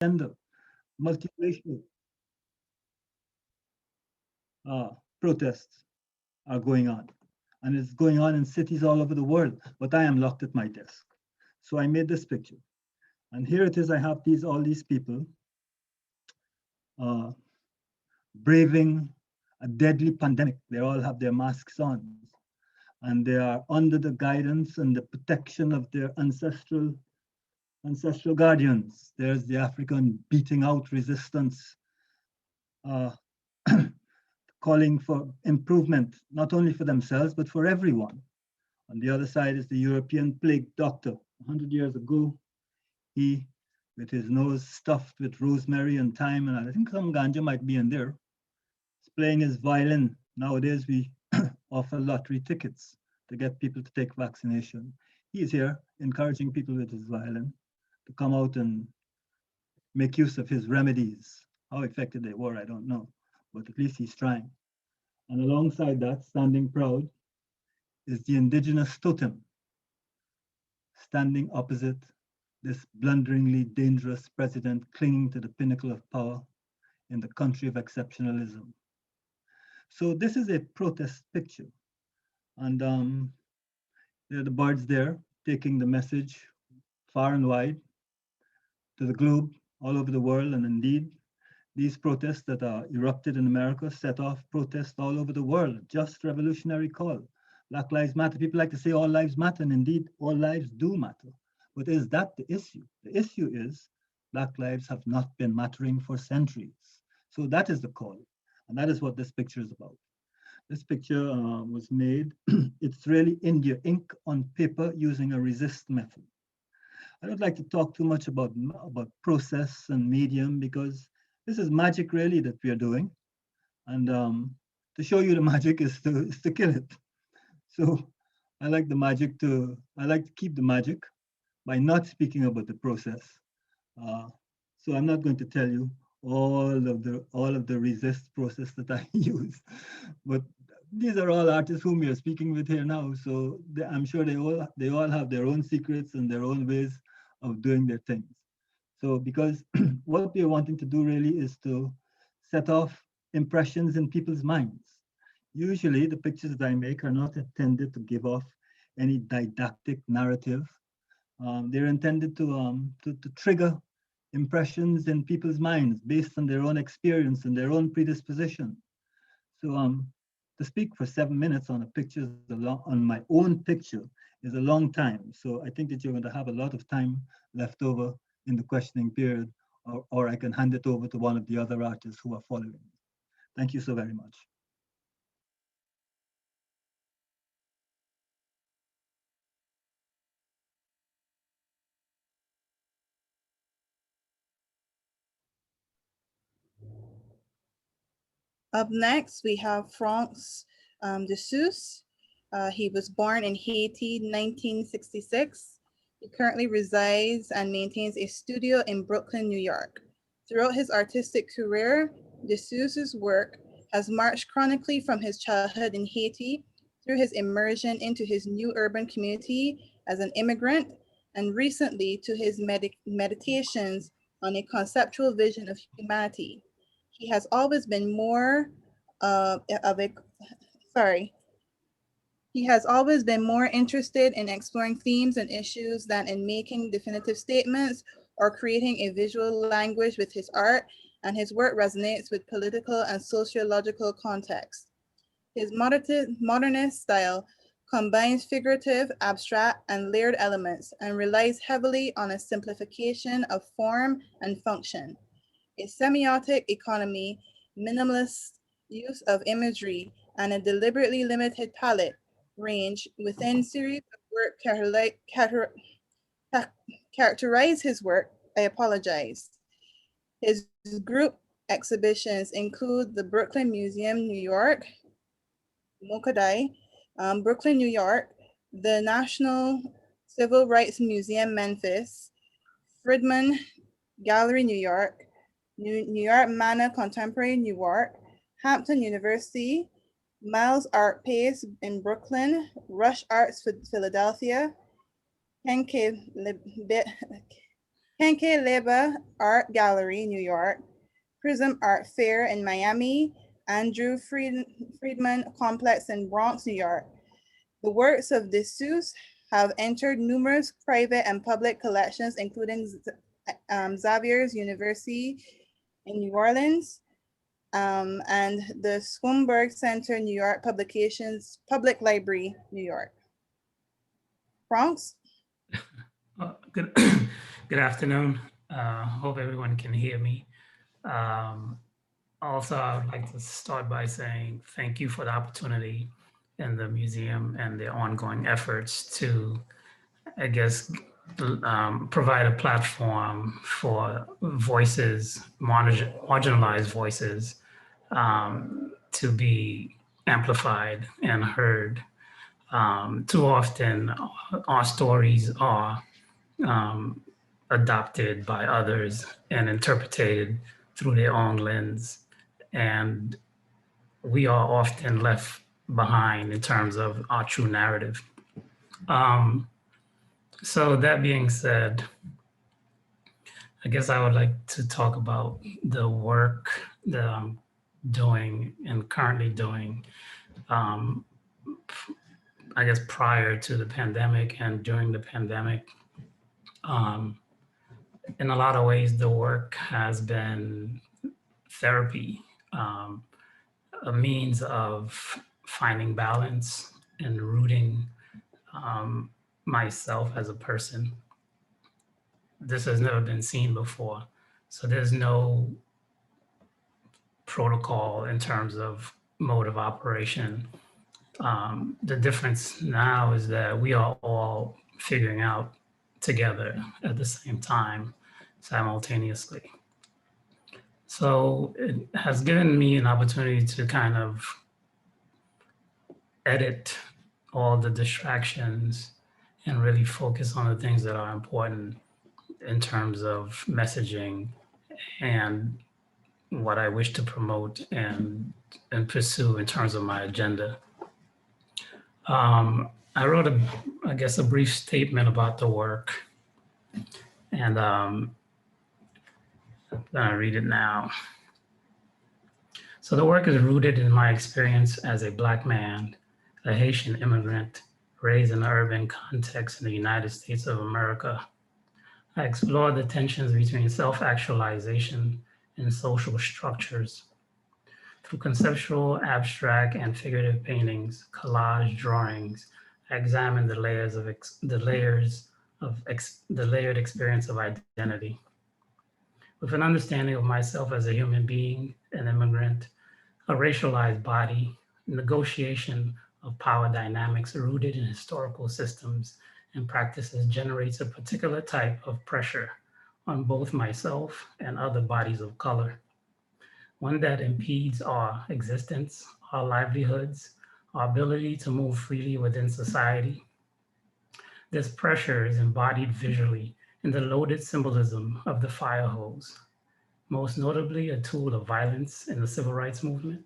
gender, multiracial uh, protests are going on. And it's going on in cities all over the world. But I am locked at my desk. So I made this picture. And here it is. I have all these people uh, braving a deadly pandemic. They all have their masks on. And they are under the guidance and the protection of their ancestral guardians. There's the African beating out resistance, uh, calling for improvement, not only for themselves, but for everyone. On the other side is the European plague doctor. 100 years ago, he, with his nose stuffed with rosemary and thyme, and I think some ganja might be in there, is playing his violin. Nowadays, we offer lottery tickets to get people to take vaccination. He's here encouraging people with his violin to come out and make use of his remedies. How effective they were, I don't know, but at least he's trying. And alongside that, standing proud, is the indigenous totem, standing opposite this blunderingly dangerous president clinging to the pinnacle of power in the country of exceptionalism. So this is a protest picture. And there are the birds there taking the message far and wide to the globe, all over the world. And indeed, these protests that are erupted in America set off protests all over the world. Just revolutionary call. Black Lives Matter. People like to say all lives matter, and indeed, all lives do matter. But is that the issue? The issue is Black lives have not been mattering for centuries. So that is the call. And that is what this picture is about. This picture was made, it's really India ink on paper using a resist method. I don't like to talk too much about process and medium because this is magic really that we are doing. And to show you the magic is to kill it. So I like to keep the magic by not speaking about the process. So I'm not going to tell you all of the resist process that I use, but these are all artists whom we are speaking with here now. So I'm sure they all have their own secrets and their own ways of doing their things. So because what we are wanting to do really is to set off impressions in people's minds. Usually the pictures that I make are not intended to give off any didactic narrative. They're intended to trigger impressions in people's minds based on their own experience and their own predisposition. So to speak for 7 minutes on a picture on my own picture is a long time. So I think that you're going to have a lot of time left over in the questioning period, or I can hand it over to one of the other artists who are following. Thank you so very much. Up next, we have Franz de Sousse. He was born in Haiti, 1966. He currently resides and maintains a studio in Brooklyn, New York. Throughout his artistic career, de Sousse's work has marched chronically from his childhood in Haiti through his immersion into his new urban community as an immigrant, and recently to his meditations on a conceptual vision of humanity. He has always been more of a, sorry, he has always been more interested in exploring themes and issues than in making definitive statements or creating a visual language with his art, and his work resonates with political and sociological context. His modernist style combines figurative, abstract, and layered elements and relies heavily on a simplification of form and function. A semiotic economy, minimalist use of imagery, and a deliberately limited palette range within series of work characterize his work. I apologize. His group exhibitions include the Brooklyn Museum, New York, Mokadai, Brooklyn, New York, the National Civil Rights Museum, Memphis, Friedman Gallery, New York, New York Manor Contemporary, New York, Hampton University, Miles Art Pace in Brooklyn, Rush Arts, Philadelphia, Henke Pancake Leba Art Gallery, New York, Prism Art Fair in Miami, Andrew Friedman Complex in Bronx, New York. The works of Dessous have entered numerous private and public collections, including Xavier's University in New Orleans, and the Schoenberg Center, New York Publications, Public Library, New York. Bronx? Good, good afternoon. Hope everyone can hear me. Also, I would like to start by saying thank you for the opportunity in the museum and the ongoing efforts to, I guess, provide a platform for voices, marginalized voices, to be amplified and heard. Too often, our stories are adopted by others and interpreted through their own lens. And we are often left behind in terms of our true narrative. So that being said, I guess I would like to talk about the work that I'm doing and currently doing, I guess prior to the pandemic and during the pandemic. In a lot of ways, the work has been therapy, a means of finding balance and rooting myself as a person. This has never been seen before. So there's no protocol in terms of mode of operation. The difference now is that we are all figuring out together at the same time, simultaneously. So it has given me an opportunity to kind of edit all the distractions and really focus on the things that are important in terms of messaging and what I wish to promote and pursue in terms of my agenda. I wrote a brief statement about the work, and I'm gonna read it now. So the work is rooted in my experience as a Black man, a Haitian immigrant, raised in an urban context in the United States of America. I explore the tensions between self-actualization and social structures. Through conceptual, abstract, and figurative paintings, collage drawings, I examine the layered experience of identity. With an understanding of myself as a human being, an immigrant, a racialized body, negotiation of power dynamics rooted in historical systems and practices generates a particular type of pressure on both myself and other bodies of color, one that impedes our existence, our livelihoods, our ability to move freely within society. This pressure is embodied visually in the loaded symbolism of the fire hose, most notably a tool of violence in the civil rights movement,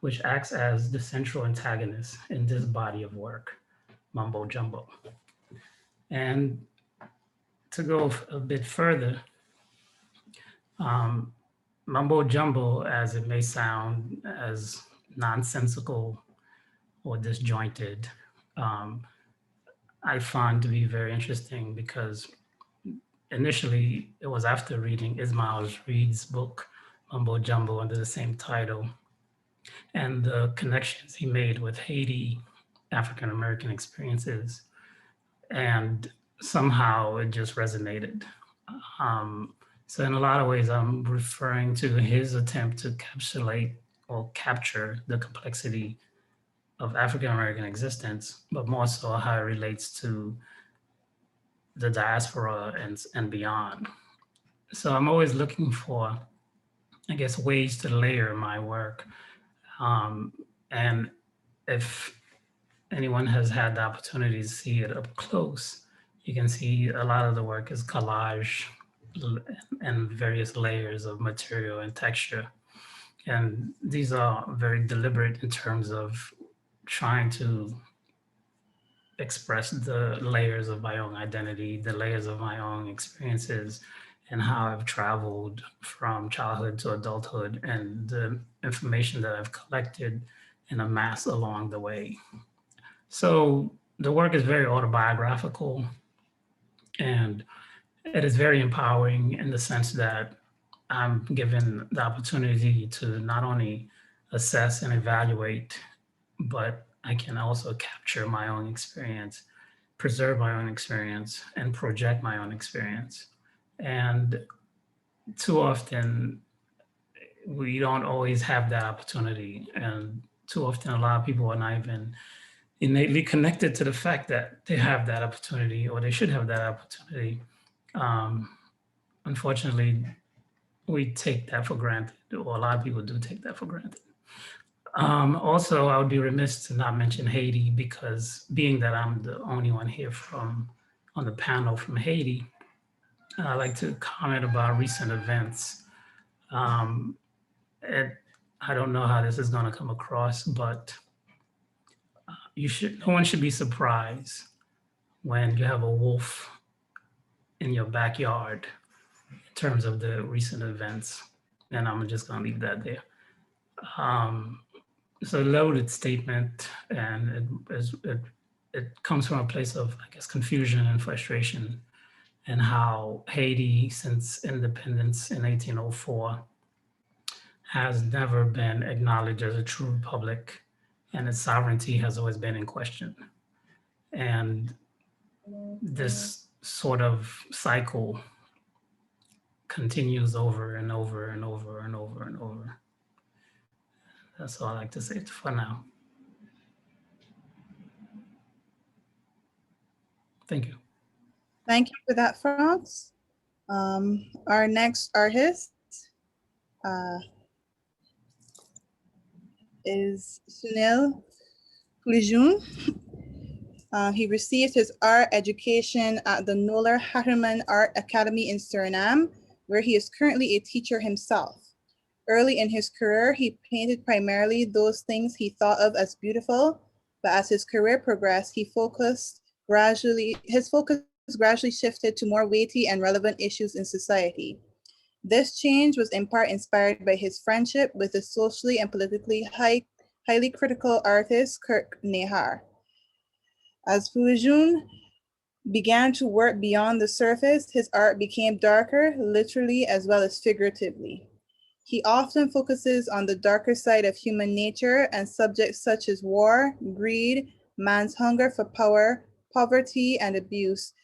which acts as the central antagonist in this body of work, mumbo jumbo. And to go a bit further, mumbo jumbo, as it may sound as nonsensical or disjointed, I found to be very interesting because initially it was after reading Ismail Reed's book, Mumbo Jumbo, under the same title, and the connections he made with Haiti, African American experiences, and somehow it just resonated. So in a lot of ways, I'm referring to his attempt to encapsulate or capture the complexity of African American existence, but more so how it relates to the diaspora and beyond. So I'm always looking for, I guess, ways to layer my work. And if anyone has had the opportunity to see it up close, you can see a lot of the work is collage and various layers of material and texture. And these are very deliberate in terms of trying to express the layers of my own identity, the layers of my own experiences, and how I've traveled from childhood to adulthood, and the information that I've collected and amassed along the way. So the work is very autobiographical, and it is very empowering in the sense that I'm given the opportunity to not only assess and evaluate, but I can also capture my own experience, preserve my own experience, and project my own experience. And too often, we don't always have that opportunity. And too often, a lot of people are not even innately connected to the fact that they have that opportunity or they should have that opportunity. Um, Unfortunately, we take that for granted, or a lot of people do take that for granted. Also, I would be remiss to not mention Haiti, because being that I'm the only one here from on the panel from Haiti, I'd like to comment about recent events. Um, and I don't know how this is going to come across, but no one should be surprised when you have a wolf in your backyard in terms of the recent events. And I'm just going to leave that there. It's a loaded statement, and it comes from a place of, I guess, confusion and frustration, and how Haiti, since independence in 1804, has never been acknowledged as a true republic, and its sovereignty has always been in question. And this sort of cycle continues over and over and over and over and over. That's all I like to say for now. Thank you. Thank you for that, Franz. Our next artist is Sunil Pulijun. He received his art education at the Noller Hatterman Art Academy in Suriname, where he is currently a teacher himself. Early in his career, he painted primarily those things he thought of as beautiful, but as his career progressed, his focus gradually shifted to more weighty and relevant issues in society. This change was in part inspired by his friendship with the socially and politically highly critical artist Kirk Nehar. As Pulijun began to work beyond the surface, his art became darker, literally as well as figuratively. He often focuses on the darker side of human nature and subjects such as war, greed, man's hunger for power, poverty, and abuse,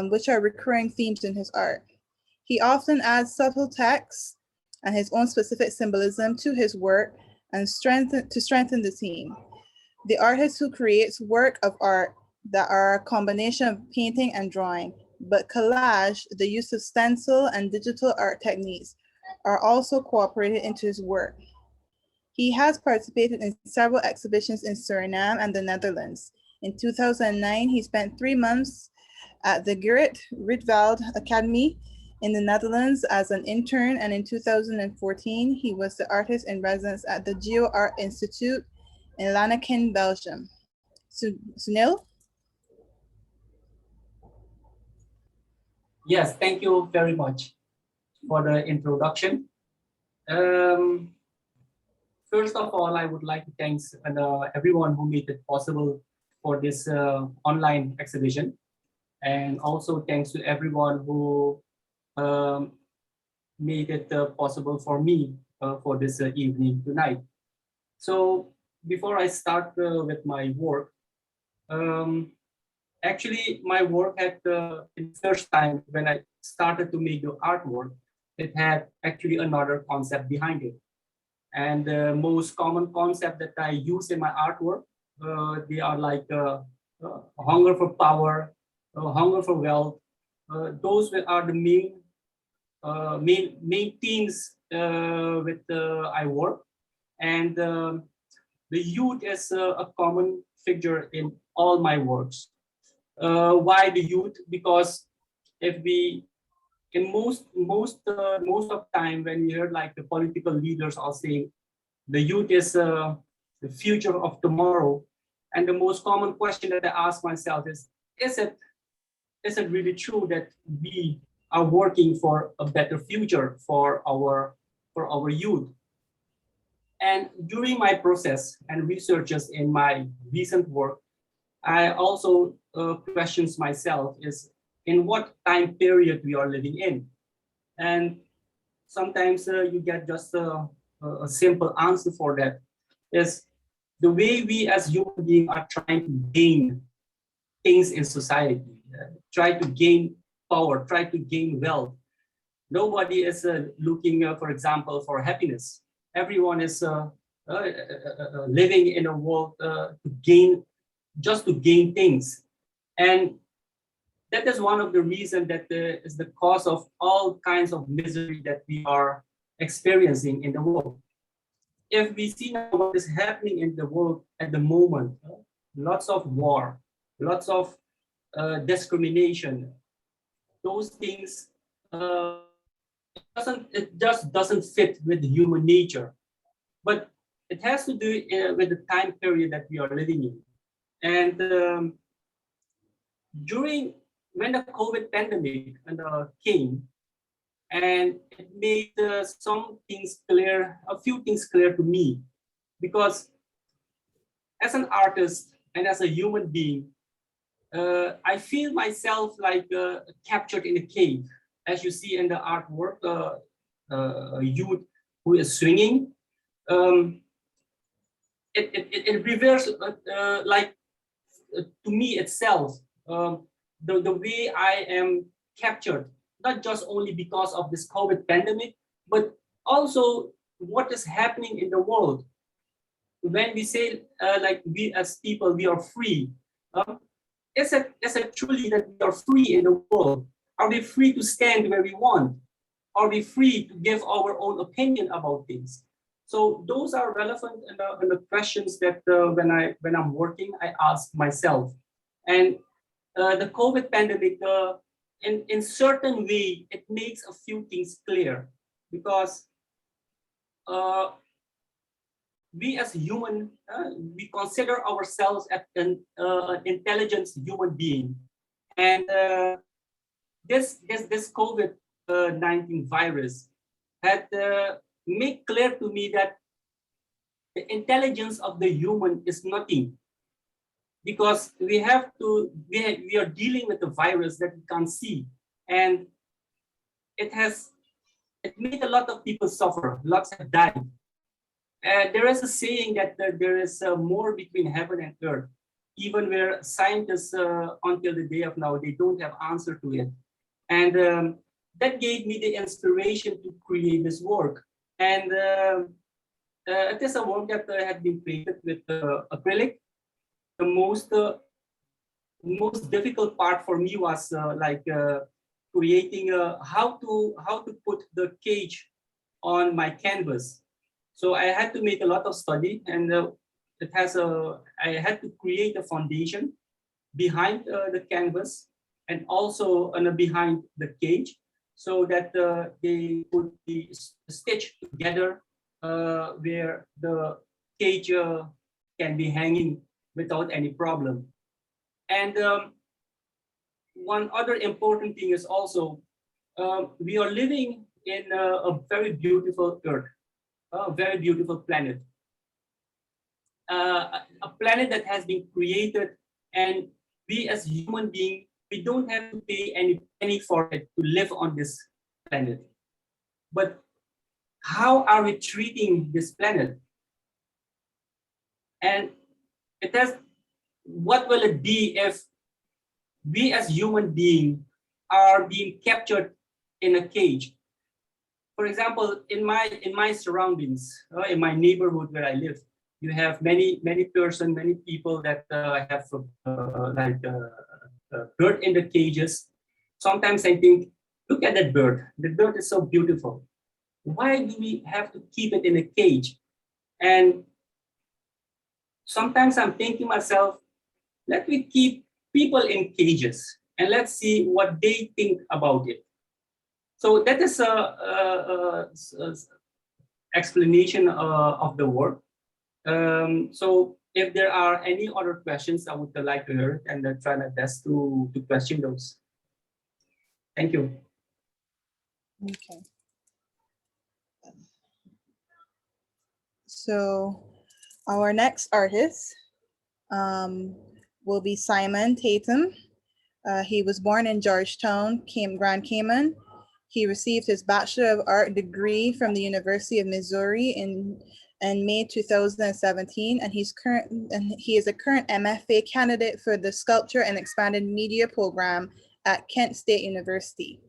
which are recurring themes in his art. He often adds subtle texts and his own specific symbolism to his work and to strengthen the theme. The artist who creates work of art that are a combination of painting and drawing, but collage, the use of stencil and digital art techniques, are also incorporated into his work. He has participated in several exhibitions in Suriname and the Netherlands. In 2009, he spent 3 months at the Gerrit Rietveld Academy in the Netherlands as an intern, and in 2014, he was the artist in residence at the Geo Art Institute in Lanaken, Belgium. Sunil? Yes, thank you very much for the introduction. First of all, I would like to thank everyone who made it possible for this online exhibition. And also thanks to everyone who made it possible for me for this evening tonight. So before I start with my work, actually my work had the first time when I started to make the artwork, it had actually another concept behind it. And the most common concept that I use in my artwork, they are like hunger for power, hunger for wealth. Those are the main themes with I work. And the youth is a common figure in all my works. Why the youth? Because if we, in most of time when you hear like the political leaders are saying the youth is the future of tomorrow, And the most common question that I ask myself is it really true that we are working for a better future for our youth? And during my process and researches in my recent work, I also questions myself is in what time period we are living in. And sometimes you get just a simple answer for that is the way we as human beings are trying to gain things in society, try to gain power, try to gain wealth. Nobody is looking, for example, for happiness. Everyone is living in a world just to gain things. And that is one of the reasons that is the cause of all kinds of misery that we are experiencing in the world. If we see now what is happening in the world at the moment, lots of war, lots of discrimination, those things, it just doesn't fit with human nature. But it has to do with the time period that we are living in. And when the COVID pandemic came, and it made some things clear, a few things clear to me, because as an artist and as a human being, I feel myself like captured in a cave. As you see in the artwork, a youth who is swinging. It reveals like to me itself, the way I am captured, not just only because of this COVID pandemic, but also what is happening in the world. When we say like we as people, we are free, is it truly that we are free in the world? Are we free to stand where we want? Are we free to give our own opinion about things? So those are relevant and the questions that when I'm working, I ask myself. And the COVID pandemic, in certain way, it makes a few things clear, because we as human, we consider ourselves as an intelligent human being, and this COVID-19 virus had made clear to me that the intelligence of the human is nothing, because we are dealing with a virus that we can't see, and it made a lot of people suffer. Lots have died. There is a saying that there is more between heaven and earth, even where scientists until the day of now, they don't have answer to it. And that gave me the inspiration to create this work. And it is a work that had been created with acrylic. The most difficult part for me was creating how to put the cage on my canvas. So I had to make a lot of study, and I had to create a foundation behind the canvas and also behind the cage, so that they could be stitched together where the cage can be hanging without any problem. And one other important thing is also we are living in a very beautiful earth, a very beautiful planet, a planet that has been created, and we as human beings, we don't have to pay any penny for it to live on this planet. But how are we treating this planet? And what will it be if we as human beings are being captured in a cage? For example, in my surroundings, in my neighborhood where I live, you have many people that have bird in the cages. Sometimes I think, look at that bird. The bird is so beautiful. Why do we have to keep it in a cage? And sometimes I'm thinking myself, let me keep people in cages and let's see what they think about it. So that is a explanation of the work. So if there are any other questions, I would like to hear and try my best to question those. Thank you. Okay. So our next artist will be Simon Tatum. He was born in Georgetown, Grand Cayman. He received his Bachelor of Art degree from the University of Missouri in May 2017, and he is a current MFA candidate for the Sculpture and Expanded Media program at Kent State University.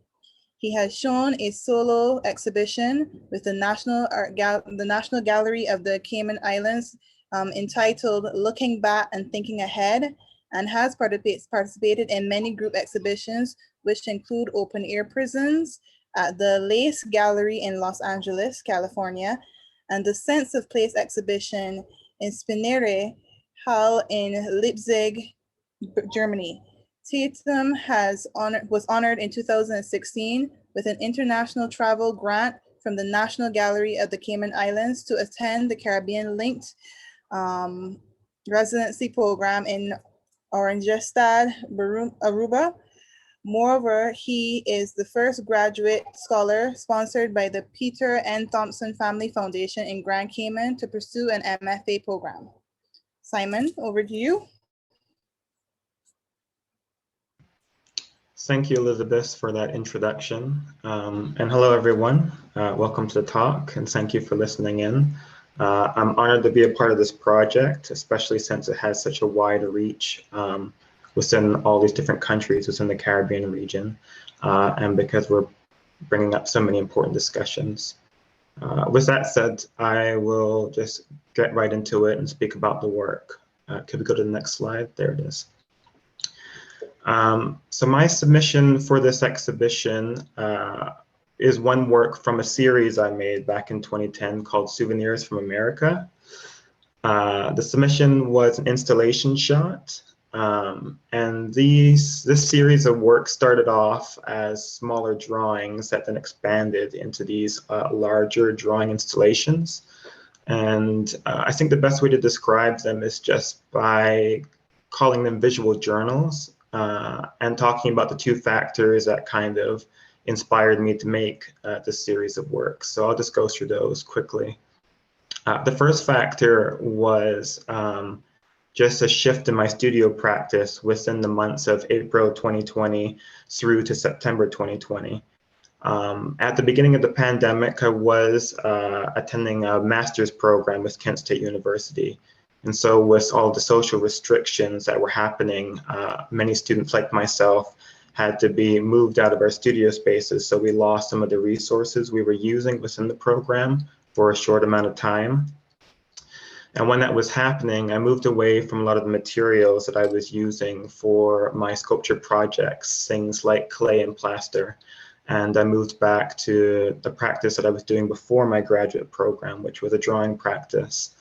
He has shown a solo exhibition with the National Gallery of the Cayman Islands entitled Looking Back and Thinking Ahead, and has participated in many group exhibitions, which include open air prisons at the Lace Gallery in Los Angeles, California, and the Sense of Place exhibition in Spinere Hall in Leipzig, Germany. Tatum was honored in 2016 with an international travel grant from the National Gallery of the Cayman Islands to attend the Caribbean-linked residency program in Oranjestad, Aruba. Moreover, he is the first graduate scholar sponsored by the Peter N. Thompson Family Foundation in Grand Cayman to pursue an MFA program. Simon, over to you. Thank you, Elizabeth, for that introduction. And hello, everyone. Welcome to the talk, and thank you for listening in. I'm honored to be a part of this project, especially since it has such a wide reach within all these different countries within the Caribbean region, and because we're bringing up so many important discussions. With that said, I will just get right into it and speak about the work. Could we go to the next slide? There it is. So my submission for this exhibition is one work from a series I made back in 2010 called Souvenirs from America. The submission was an installation shot, and this series of work started off as smaller drawings that then expanded into these larger drawing installations. And I think the best way to describe them is just by calling them visual journals. And talking about the two factors that kind of inspired me to make this series of works. So I'll just go through those quickly. The first factor was just a shift in my studio practice within the months of April 2020 through to September 2020. At the beginning of the pandemic, I was attending a master's program with Kent State University. And so with all the social restrictions that were happening, many students like myself had to be moved out of our studio spaces. So we lost some of the resources we were using within the program for a short amount of time. And when that was happening, I moved away from a lot of the materials that I was using for my sculpture projects, things like clay and plaster. And I moved back to the practice that I was doing before my graduate program, which was a drawing practice.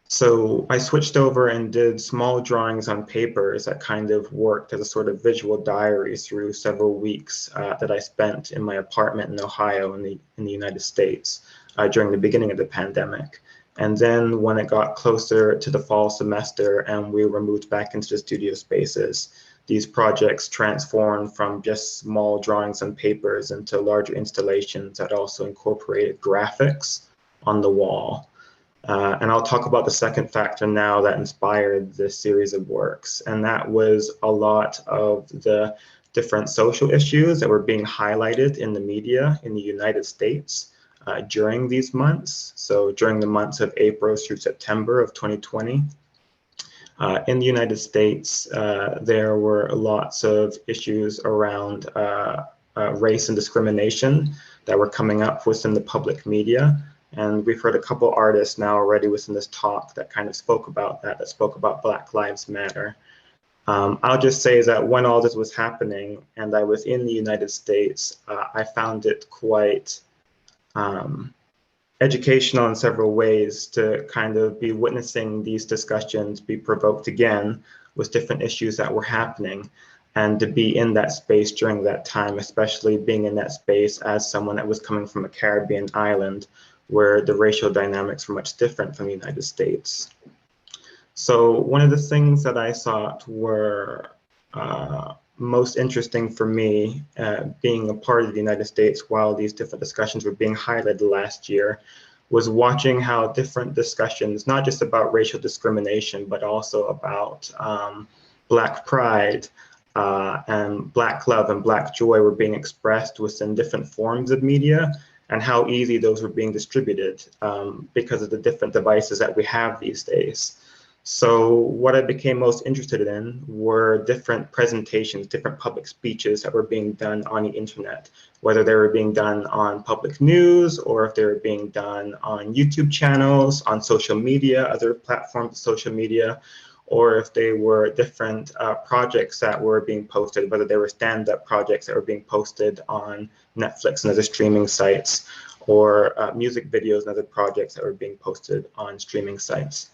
So I switched over and did small drawings on papers that kind of worked as a sort of visual diary through several weeks that I spent in my apartment in Ohio in the United States during the beginning of the pandemic. And then when it got closer to the fall semester and we were moved back into the studio spaces, these projects transformed from just small drawings on papers into larger installations that also incorporated graphics on the wall. And I'll talk about the second factor now that inspired this series of works. And that was a lot of the different social issues that were being highlighted in the media in the United States during these months. So during the months of April through September of 2020. In the United States, there were lots of issues around race and discrimination that were coming up within the public media. And we've heard a couple artists now already within this talk that kind of spoke about that spoke about Black Lives Matter. I'll just say that when all this was happening and I was in the United States, I found it quite educational in several ways to kind of be witnessing these discussions be provoked again with different issues that were happening, and to be in that space during that time, especially being in that space as someone that was coming from a Caribbean island where the racial dynamics were much different from the United States. So one of the things that I thought were most interesting for me, being a part of the United States while these different discussions were being highlighted last year, was watching how different discussions, not just about racial discrimination, but also about Black pride and Black love and Black joy were being expressed within different forms of media, and how easy those were being distributed because of the different devices that we have these days. So what I became most interested in were different presentations, different public speeches that were being done on the internet, whether they were being done on public news or if they were being done on YouTube channels, on social media, other platforms of social media, or if they were different projects that were being posted, whether they were stand-up projects that were being posted on Netflix and other streaming sites, or music videos and other projects that were being posted on streaming sites.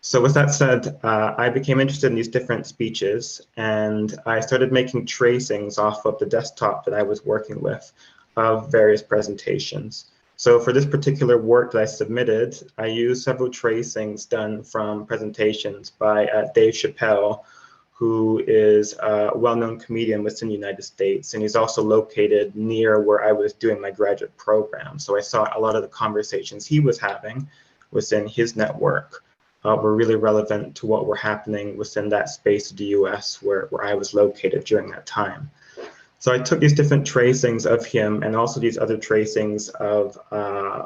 So with that said, I became interested in these different speeches, and I started making tracings off of the desktop that I was working with of various presentations. So for this particular work that I submitted, I used several tracings done from presentations by Dave Chappelle, who is a well-known comedian within the United States, and he's also located near where I was doing my graduate program. So I saw a lot of the conversations he was having within his network were really relevant to what were happening within that space of the US where I was located during that time. So I took these different tracings of him and also these other tracings of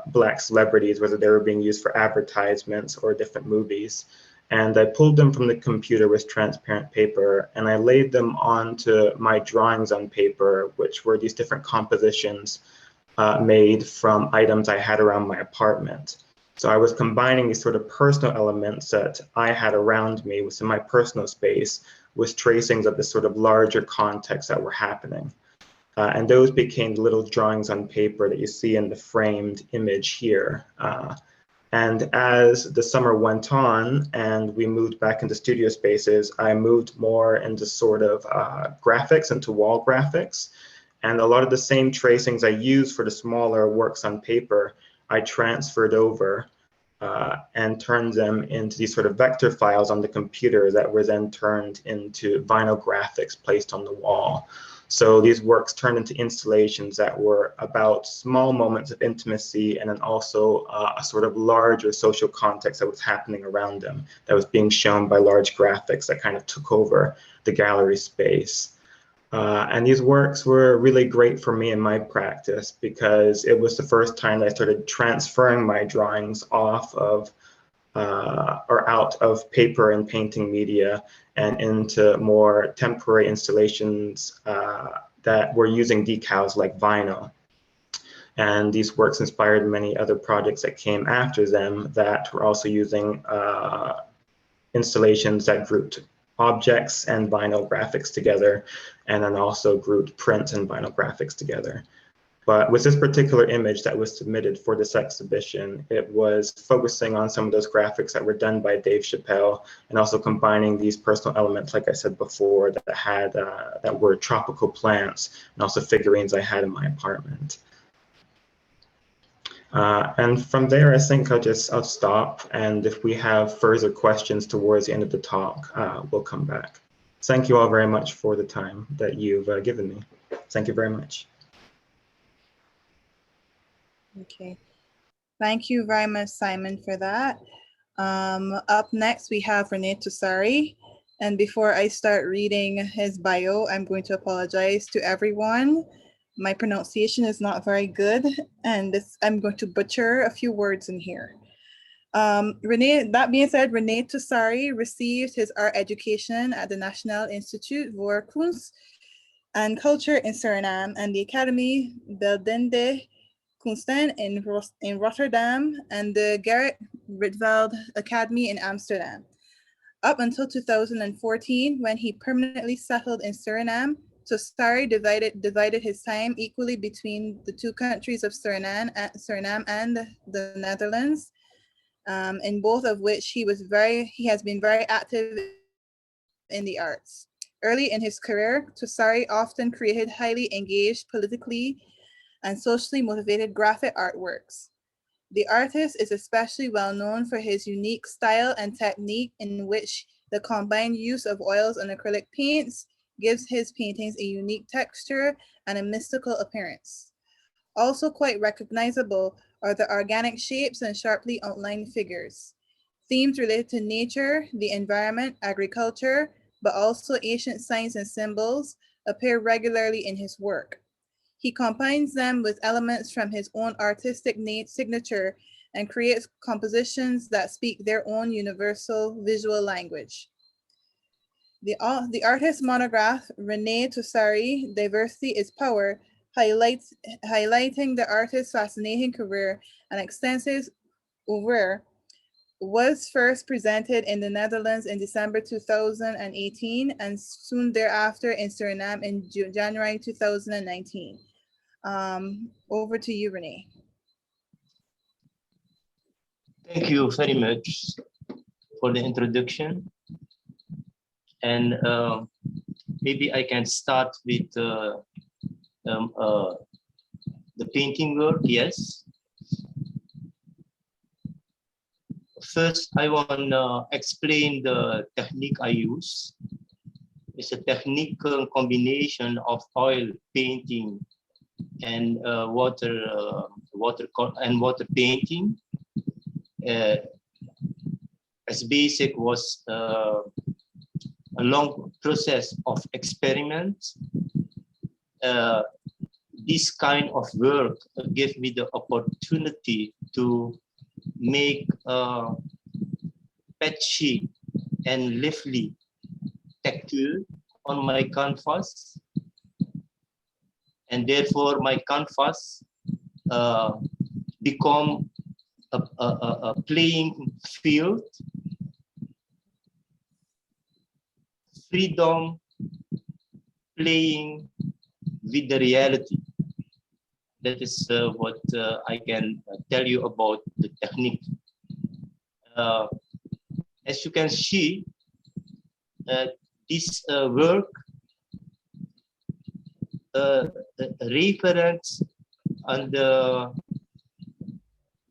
Black celebrities, whether they were being used for advertisements or different movies. And I pulled them from the computer with transparent paper, and I laid them onto my drawings on paper, which were these different compositions made from items I had around my apartment. So I was combining these sort of personal elements that I had around me within my personal space with tracings of this sort of larger context that were happening. And those became little drawings on paper that you see in the framed image here. And as the summer went on and we moved back into studio spaces, I moved more into sort of graphics, into wall graphics. And a lot of the same tracings I used for the smaller works on paper, I transferred over and turned them into these sort of vector files on the computer that were then turned into vinyl graphics placed on the wall. So these works turned into installations that were about small moments of intimacy and then also a sort of larger social context that was happening around them that was being shown by large graphics that kind of took over the gallery space. And these works were really great for me in my practice because it was the first time that I started transferring my drawings off of or out of paper and painting media and into more temporary installations that were using decals like vinyl. And these works inspired many other projects that came after them that were also using installations that grouped objects and vinyl graphics together, and then also grouped print and vinyl graphics together. But with this particular image that was submitted for this exhibition, it was focusing on some of those graphics that were done by Dave Chappelle and also combining these personal elements, like I said before, that had that were tropical plants and also figurines I had in my apartment. And from there, I think I'll stop. And if we have further questions towards the end of the talk, we'll come back. Thank you all very much for the time that you've given me. Thank you very much. Okay. Thank you very much, Simon, for that. Up next, we have Renee Tusari. And before I start reading his bio, I'm going to apologize to everyone. My pronunciation is not very good, and I'm going to butcher a few words in here. That being said, Renee Tusari received his art education at the National Institute voor Kunst and Culture in Suriname and the Academie Beeldende Kunsten in Rotterdam and the Gerrit Rietveld Academy in Amsterdam. Up until 2014, when he permanently settled in Suriname, Tusari divided his time equally between the two countries of Suriname and the Netherlands, in both of which he has been very active in the arts. Early in his career, Tusari often created highly engaged, politically and socially motivated graphic artworks. The artist is especially well known for his unique style and technique in which the combined use of oils and acrylic paints gives his paintings a unique texture and a mystical appearance. Also quite recognizable are the organic shapes and sharply outlined figures. Themes related to nature, the environment, agriculture, but also ancient signs and symbols appear regularly in his work. He combines them with elements from his own artistic signature and creates compositions that speak their own universal visual language. The artist's monograph, Renee Tusari, Diversity is Power, highlighting the artist's fascinating career and extensive oeuvre, was first presented in the Netherlands in December 2018 and soon thereafter in Suriname in January 2019. Over to you, Renee. Thank you very much for the introduction. And maybe I can start with the painting work, yes. First, I want to explain the technique I use. It's a technical combination of oil painting and water painting. As basic was a long process of experiment. This kind of work gave me the opportunity to make patchy and lively texture on my canvas, and therefore my canvas become a playing field, freedom playing with the reality. That is what I can tell you about the technique. As you can see, this work reference on the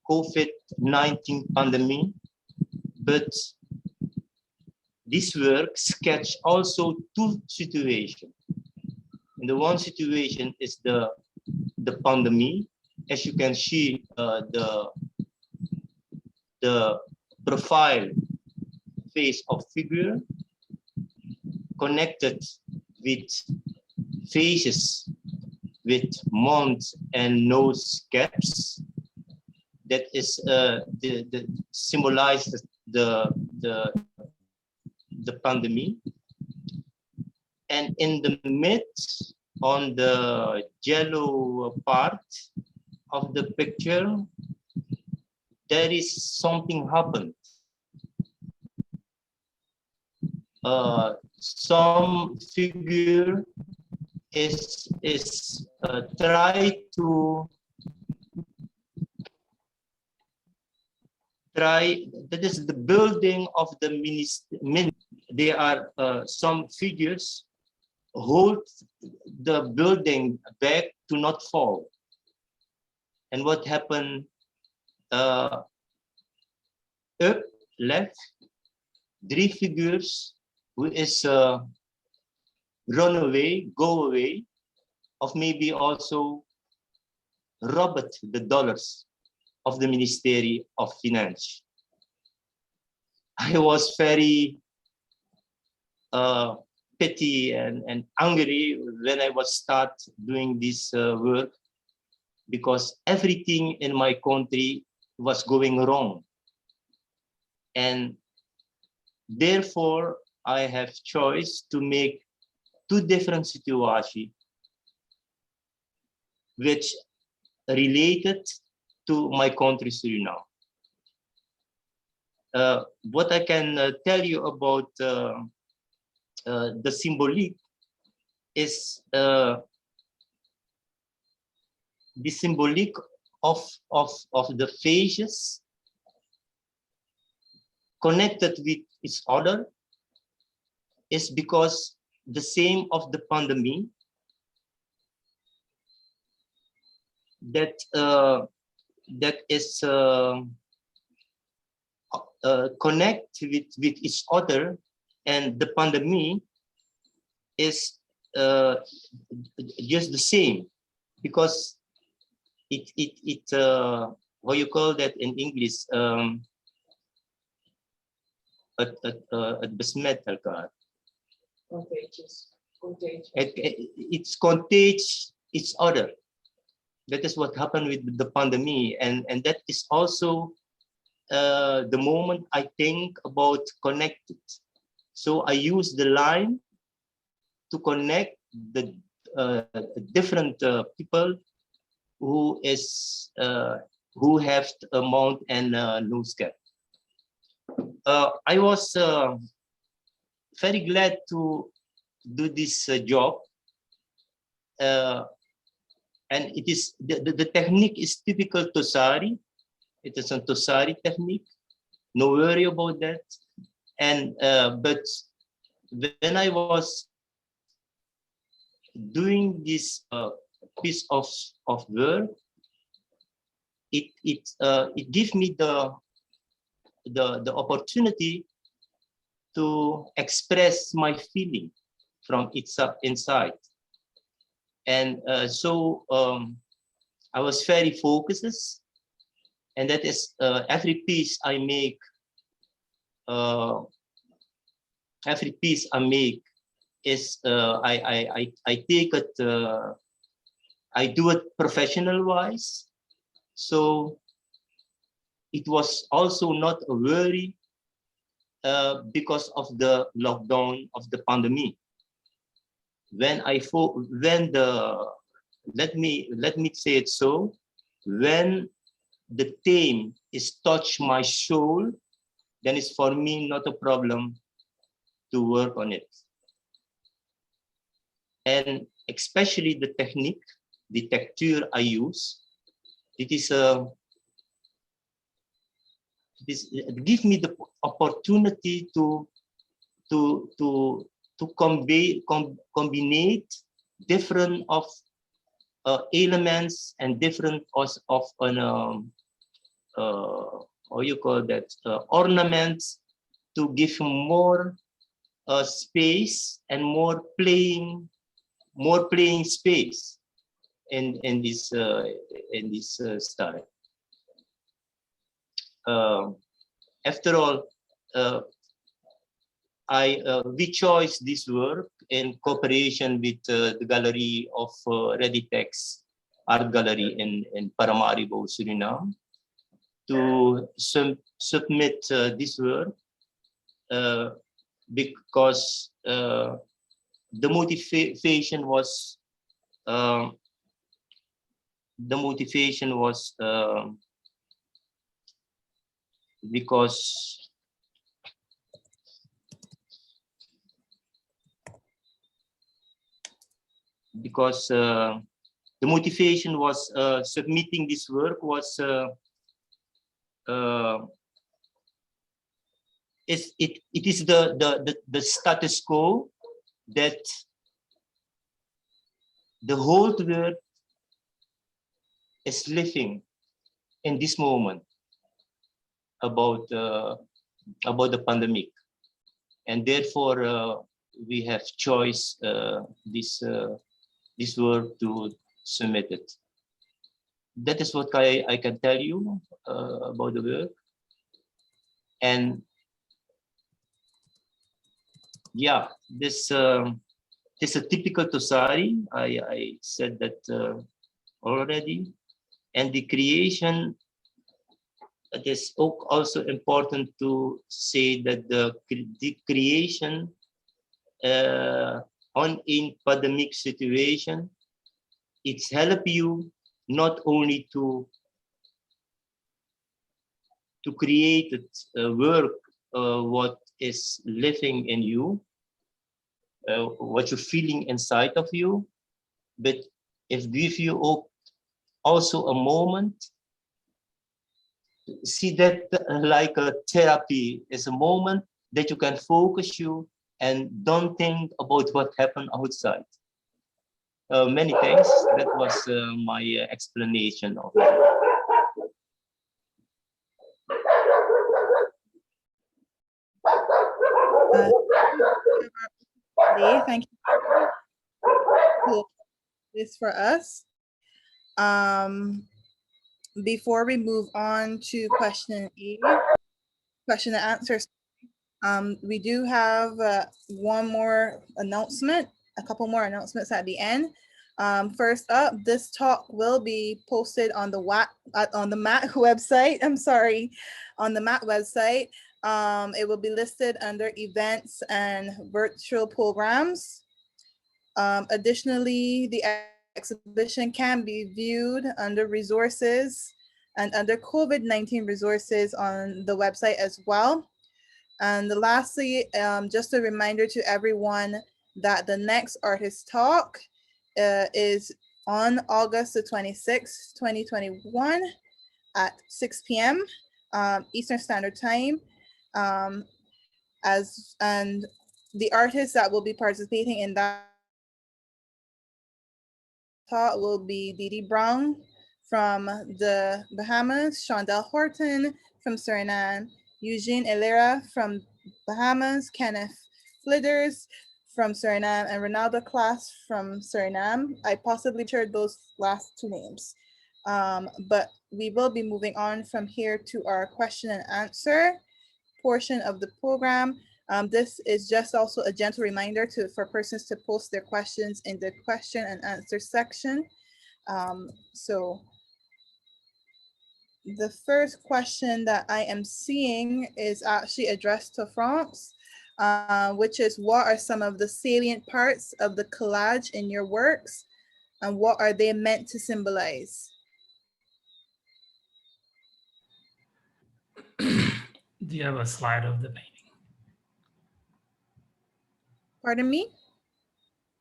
COVID-19 pandemic, but this work sketch also two situations. And the one situation is the pandemic. As you can see, the profile face of figure connected with faces with mouth and nose gaps. That is the symbolizes the pandemic. And in the midst, on the yellow part of the picture, there is something happened. Some figure is try. That is the building of the ministry. There are some figures hold the building back to not fall. And what happened? Up, left, three figures who is run away, go away, of maybe also robbed the dollars of the Ministry of Finance. I was very petty and angry when I was start doing this work, because everything in my country was going wrong. And therefore, I have choice to make two different situations which related to my country, Suriname. What I can tell you about the symbolic is the symbolic of the faces connected with each other is because the same of the pandemic, that that is connect with each other, and the pandemic is just the same, because it what you call that in English, Contagious. Contagious. It's contagious each other. That is what happened with the pandemic, and that is also the moment I think about connected. So I use the line to connect the different people who have a mouth and nose cap. I was very glad to do this job, and it is the technique is typical Tusari. It is a Tusari technique. No worry about that. And but when I was doing this piece of work, it gives me the opportunity to express my feeling from inside. And so I was very focused, and that is every piece I make. Every piece I make is I take it. I do it professional wise. So it was also not a worry because of the lockdown of the pandemic. When let me say it so, when the theme is touch my soul, then it's for me not a problem to work on it. And especially the technique, the texture I use, it gives me the opportunity to combine different of elements and different of how you call that, ornaments, to give more space and more playing space in this style. After all, we chose this work in cooperation with the gallery of Reditex Art Gallery in Paramaribo, Suriname, to submit this work because the motivation was because the motivation was submitting this work was it is the status quo that the whole world is living in this moment about the pandemic, and therefore we have choice this work to submit it. That is what I can tell you about the work. And yeah, this is a typical Tusari. I said that already. And the creation, it is also important to say that the creation on in pandemic situation, it's help you not only to create work what is living in you, what you're feeling inside of you, but it gives you also a moment. See that like a therapy is a moment that you can focus you and don't think about what happened outside. Many thanks. That was my explanation of it. today. Thank you for this for us. Before we move on to question and answers, we do have one more announcement, a couple more announcements at the end. First up, this talk will be posted on the MAT website. I'm sorry, on the MAT website. It will be listed under events and virtual programs. Additionally, the exhibition can be viewed under resources and under COVID-19 resources on the website as well. And lastly, just a reminder to everyone that the next artist talk is on August the 26th, 2021 at 6 p.m. Eastern Standard Time. And the artists that will be participating in that talk will be Didi Brown from the Bahamas, Shondell Horton from Suriname, Eugene Elera from Bahamas, Kenneth Flidders from Suriname, and Ronaldo Class from Suriname. I possibly shared those last two names. But we will be moving on from here to our question and answer portion of the program. This is just also a gentle reminder for persons to post their questions in the question and answer section. So the first question that I am seeing is actually addressed to France, which is, what are some of the salient parts of the collage in your works, and what are they meant to symbolize? Do you have a slide of the painting? Pardon me?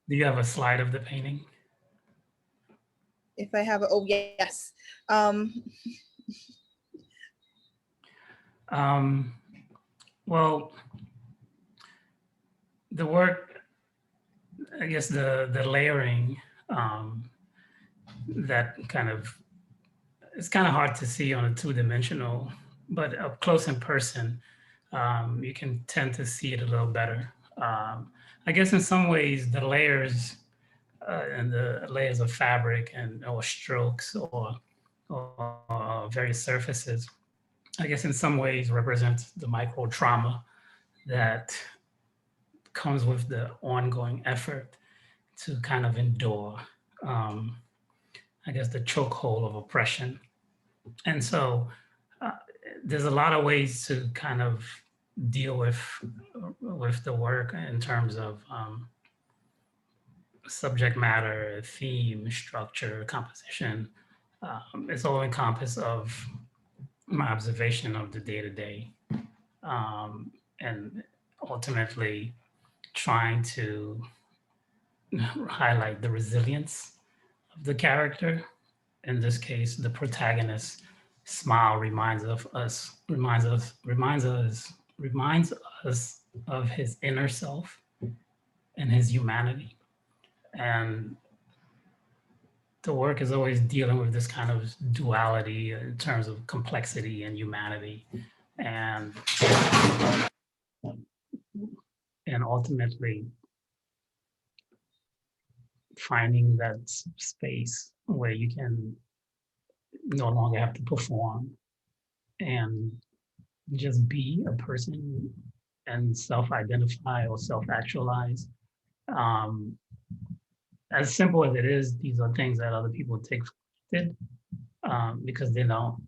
Do you have a slide of the painting? If I have oh yes. Well, the work, I guess the layering, that kind of, it's kind of hard to see on a two-dimensional, but up close in person, you can tend to see it a little better. I guess in some ways the layers and the layers of fabric or strokes or various surfaces, I guess in some ways represent the micro trauma that comes with the ongoing effort to kind of endure, I guess, the chokehold of oppression. And so there's a lot of ways to kind of deal with the work in terms of subject matter, theme, structure, composition. It's all encompassed of my observation of the day-to-day, and ultimately trying to highlight the resilience of the character. In this case, the protagonist's smile reminds us of his inner self and his humanity. And the work is always dealing with this kind of duality in terms of complexity and humanity, and ultimately finding that space where you can no longer have to perform and just be a person and self-identify or self-actualize. As simple as it is, these are things that other people take for granted, because they don't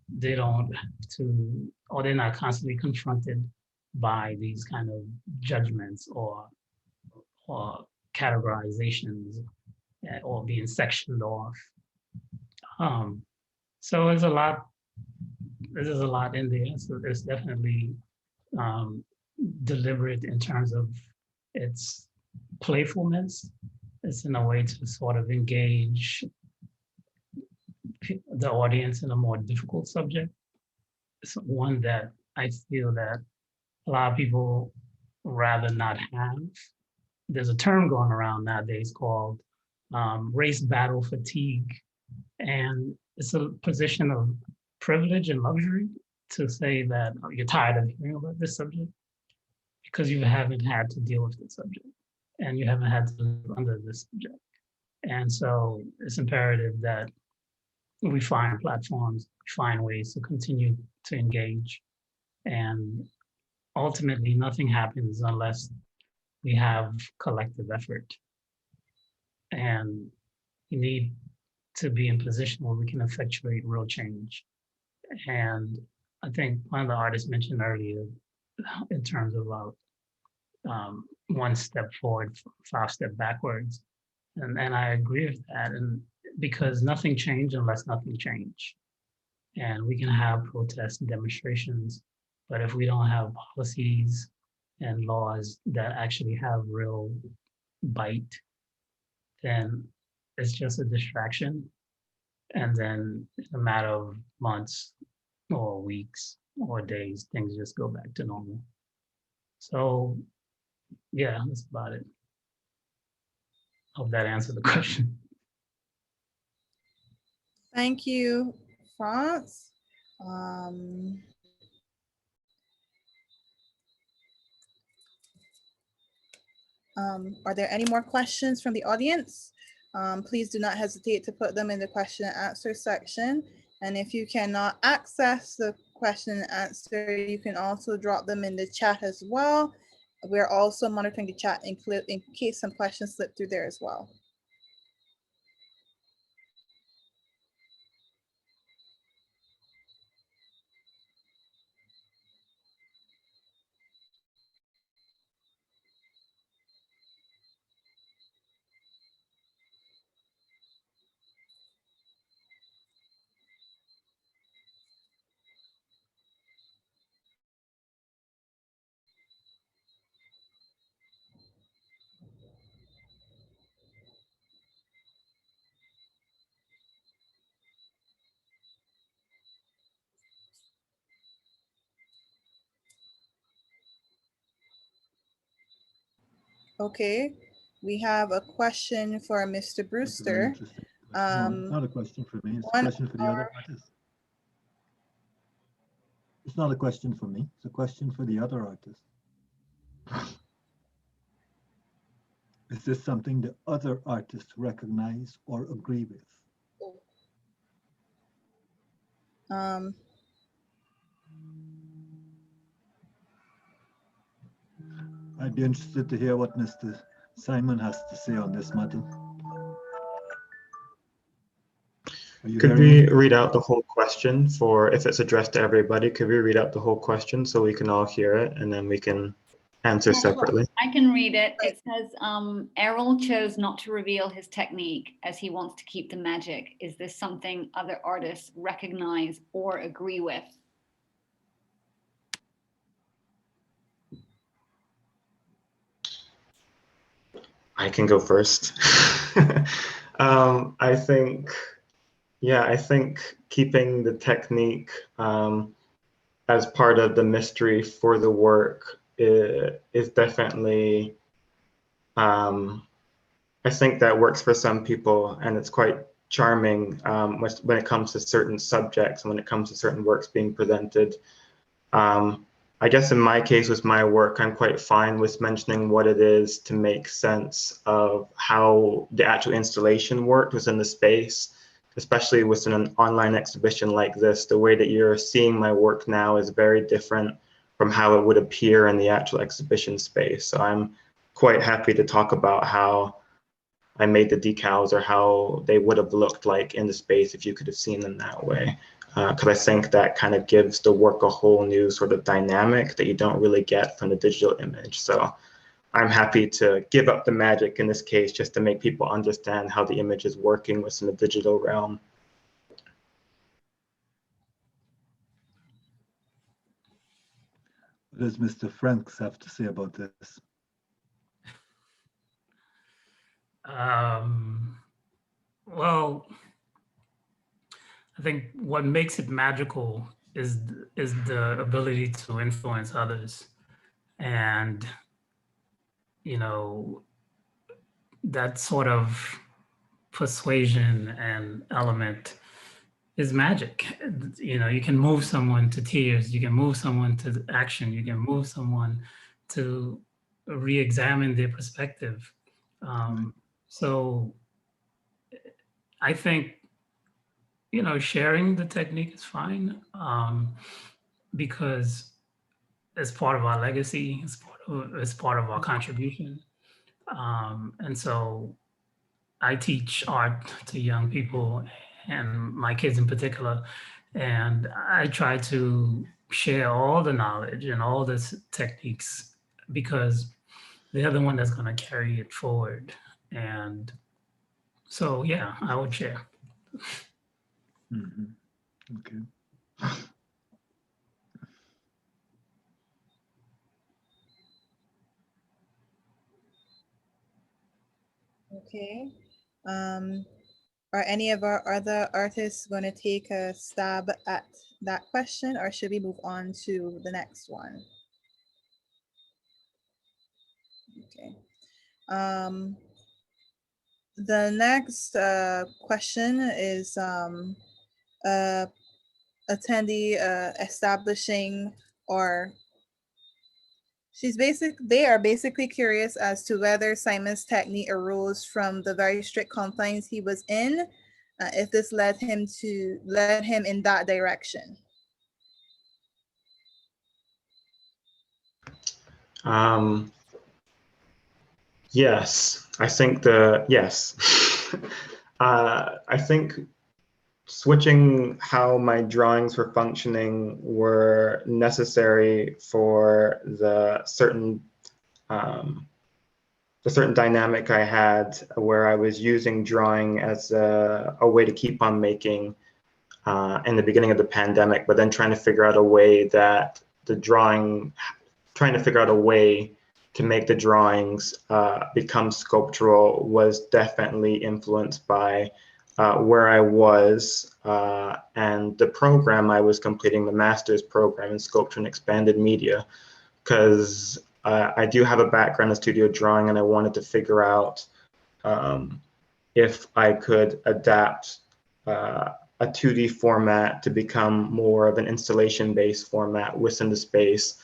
have to, or they're not constantly confronted by these kind of judgments or categorizations or being sectioned off. So there's a lot in there. So there's definitely deliberate in terms of its playfulness. It's in a way to sort of engage the audience in a more difficult subject. It's one that I feel that a lot of people rather not have. There's a term going around nowadays called race battle fatigue. And it's a position of privilege and luxury to say that you're tired of hearing about this subject because you haven't had to deal with this subject. and you haven't had to live under this subject. And so it's imperative that we find platforms, find ways to continue to engage. And ultimately, nothing happens unless we have collective effort. And we need to be in position where we can effectuate real change. And I think one of the artists mentioned earlier, in terms of one step forward, 5 steps backwards. And I agree with that. And because nothing changed unless nothing changed. And we can have protests and demonstrations, but if we don't have policies and laws that actually have real bite, then it's just a distraction. And then in a matter of months or weeks or days, things just go back to normal. So yeah, that's about it. Hope that answered the question. Thank you, France. Are there any more questions from the audience? Please do not hesitate to put them in the question and answer section. And if you cannot access the question and answer, you can also drop them in the chat as well. We're also monitoring the chat in case some questions slip through there as well. Okay, we have a question for Mr. Brewster. No, it's not a question for me. It's a question for the other artists. It's not a question for me. It's a question for the other artists. Is this something the other artists recognize or agree with? I'd be interested to hear what Mr. Simon has to say on this matter. Could we read out the whole question for, if it's addressed to everybody, could we read out the whole question so we can all hear it and then we can answer separately? I can read it. It says, Errol chose not to reveal his technique as he wants to keep the magic. Is this something other artists recognize or agree with? I can go first. I think keeping the technique as part of the mystery for the work is definitely, I think that works for some people, and it's quite charming when it comes to certain subjects and when it comes to certain works being presented. I guess in my case with my work, I'm quite fine with mentioning what it is to make sense of how the actual installation worked within the space, especially within an online exhibition like this. The way that you're seeing my work now is very different from how it would appear in the actual exhibition space. So I'm quite happy to talk about how I made the decals or how they would have looked like in the space if you could have seen them that way. Because I think that kind of gives the work a whole new sort of dynamic that you don't really get from the digital image. So I'm happy to give up the magic in this case just to make people understand how the image is working within the digital realm. What does Mr. Franks have to say about this? Well, I think what makes it magical is the ability to influence others. And, you know, that sort of persuasion and element is magic. You know, you can move someone to tears, you can move someone to action, you can move someone to re-examine their perspective. So I think, sharing the technique is fine, because it's part of our legacy, it's part of our contribution. And so I teach art to young people and my kids in particular, and I try to share all the knowledge and all the techniques because they're the one that's going to carry it forward. And so, yeah, I would share. Okay. Okay. Are any of our other artists going to take a stab at that question, or should we move on to the next one? Okay. The next question is attendee establishing, or they are basically curious as to whether Simon's technique arose from the very strict confines he was in, if this led him in that direction. Yes, I think yes. I think switching how my drawings were functioning were necessary for the certain dynamic I had, where I was using drawing as a way to keep on making in the beginning of the pandemic, but then trying to figure out a way to make the drawings become sculptural was definitely influenced by where I was and the program I was completing, the master's program in sculpture and expanded media, because I do have a background in studio drawing, and I wanted to figure out if I could adapt a 2D format to become more of an installation-based format within the space,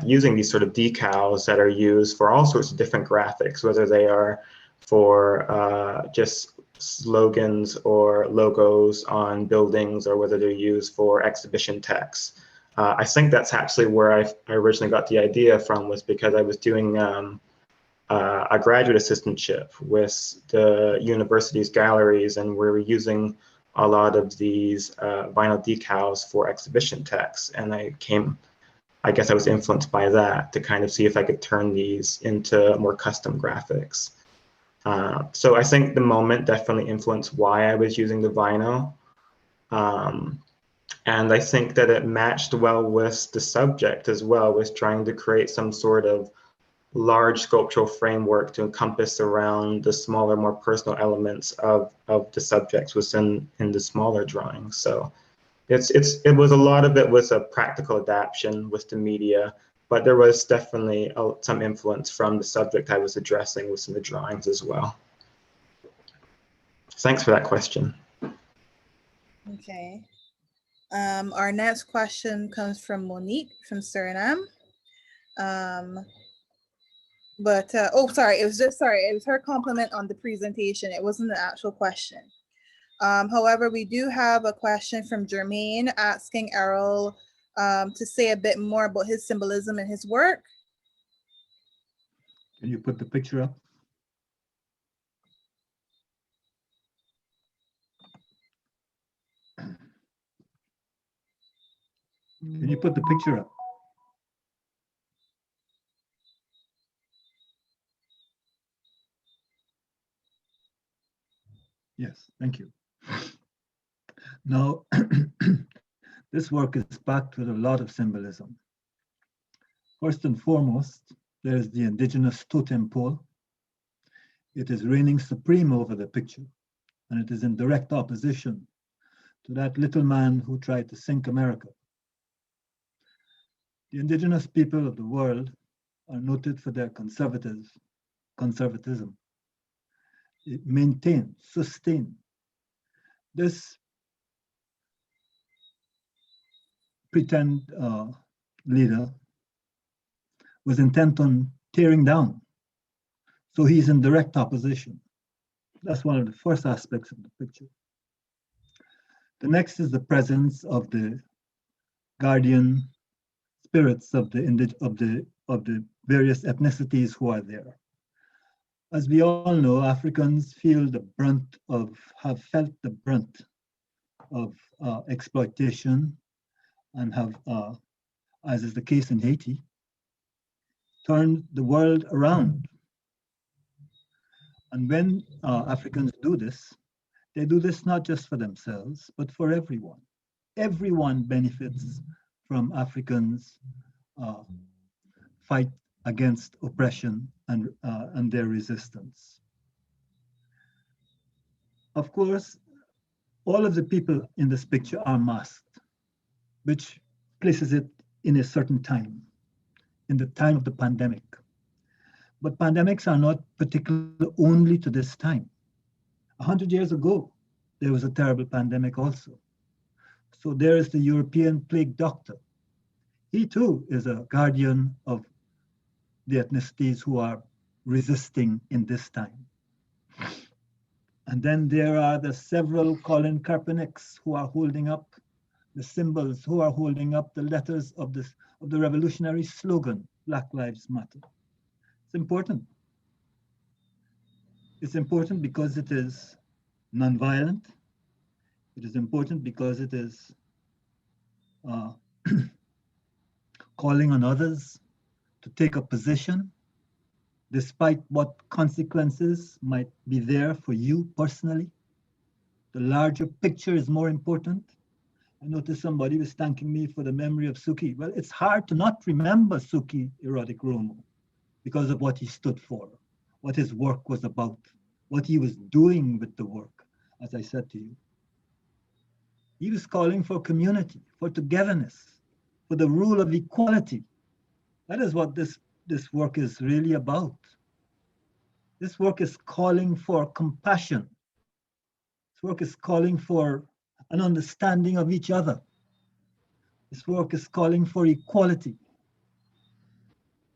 using these sort of decals that are used for all sorts of different graphics, whether they are for just slogans or logos on buildings, or whether they're used for exhibition text. I think that's actually where I originally got the idea from, was because I was doing a graduate assistantship with the university's galleries, and we were using a lot of these vinyl decals for exhibition text. And I guess I was influenced by that to kind of see if I could turn these into more custom graphics. So I think the moment definitely influenced why I was using the vinyl. And I think that it matched well with the subject as well, was trying to create some sort of large sculptural framework to encompass around the smaller, more personal elements of the subjects within the smaller drawings. So it was a lot of it was a practical adaptation with the media, but there was definitely some influence from the subject I was addressing within the drawings as well. Thanks for that question. Okay. Our next question comes from Monique from Suriname. Sorry, it was her compliment on the presentation. It wasn't the actual question. However, we do have a question from Jermaine asking Errol to say a bit more about his symbolism in his work. Can you put the picture up? Can you put the picture up? Yes, thank you. Now, this work is packed with a lot of symbolism. First and foremost, there's the indigenous totem pole. It is reigning supreme over the picture, and it is in direct opposition to that little man who tried to sink America. The indigenous people of the world are noted for their conservatism. Maintain, sustain. This pretend leader was intent on tearing down. So he's in direct opposition. That's one of the first aspects of the picture. The next is the presence of the guardian spirits of the various ethnicities who are there. As we all know, Africans have felt the brunt of exploitation and have, as is the case in Haiti, turned the world around. And when Africans do this, they do this not just for themselves, but for everyone. Everyone benefits from Africans' fight against oppression and their resistance. Of course, all of the people in this picture are masked, which places it in a certain time, in the time of the pandemic. But pandemics are not particular only to this time. 100 years ago, there was a terrible pandemic also. So there is the European plague doctor. He too is a guardian of the ethnicities who are resisting in this time. And then there are the several Colin Kaepernicks who are holding up the symbols, who are holding up the letters of the revolutionary slogan, Black Lives Matter. It's important. It's important because it is nonviolent. It is important because it is calling on others to take a position, despite what consequences might be there for you personally. The larger picture is more important. I noticed somebody was thanking me for the memory of Suki. Well, it's hard to not remember Suki Erotic Romo because of what he stood for, what his work was about, what he was doing with the work, as I said to you. He was calling for community, for togetherness, for the rule of equality. That is what this work is really about. This work is calling for compassion. This work is calling for an understanding of each other. This work is calling for equality.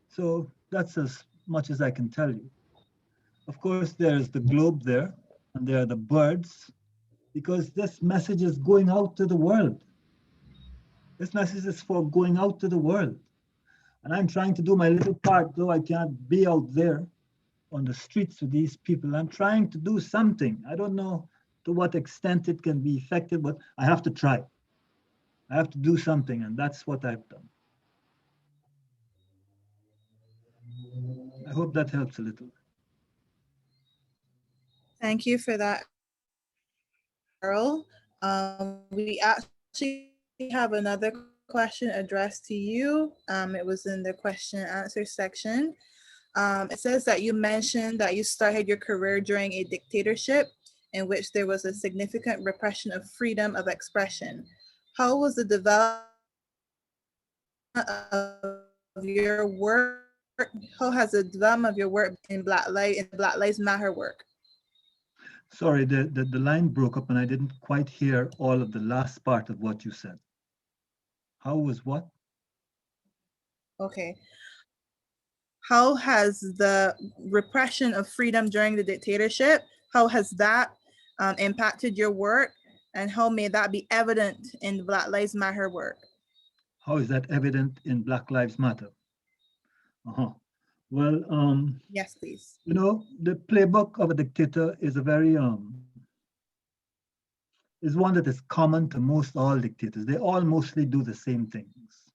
So that's as much as I can tell you. Of course, there's the globe there, and there are the birds, because this message is going out to the world. This message is for going out to the world. And I'm trying to do my little part, though I can't be out there on the streets with these people. I'm trying to do something. I don't know to what extent it can be effective, but I have to try. I have to do something, and that's what I've done. I hope that helps a little. Thank you for that, Carol. We actually have another question addressed to you. It was in the question and answer section. It says that you mentioned that you started your career during a dictatorship in which there was a significant repression of freedom of expression. How was the development of your work? How has the development of your work in Black Lives Matter work? Sorry, the line broke up and I didn't quite hear all of the last part of what you said. How was what? Okay. How has the repression of freedom during the dictatorship, how has that impacted your work, and how may that be evident in Black Lives Matter work? How is that evident in Black Lives Matter? Well, yes, please. You know, the playbook of a dictator is a very is one that is common to most all dictators. They all mostly do the same things.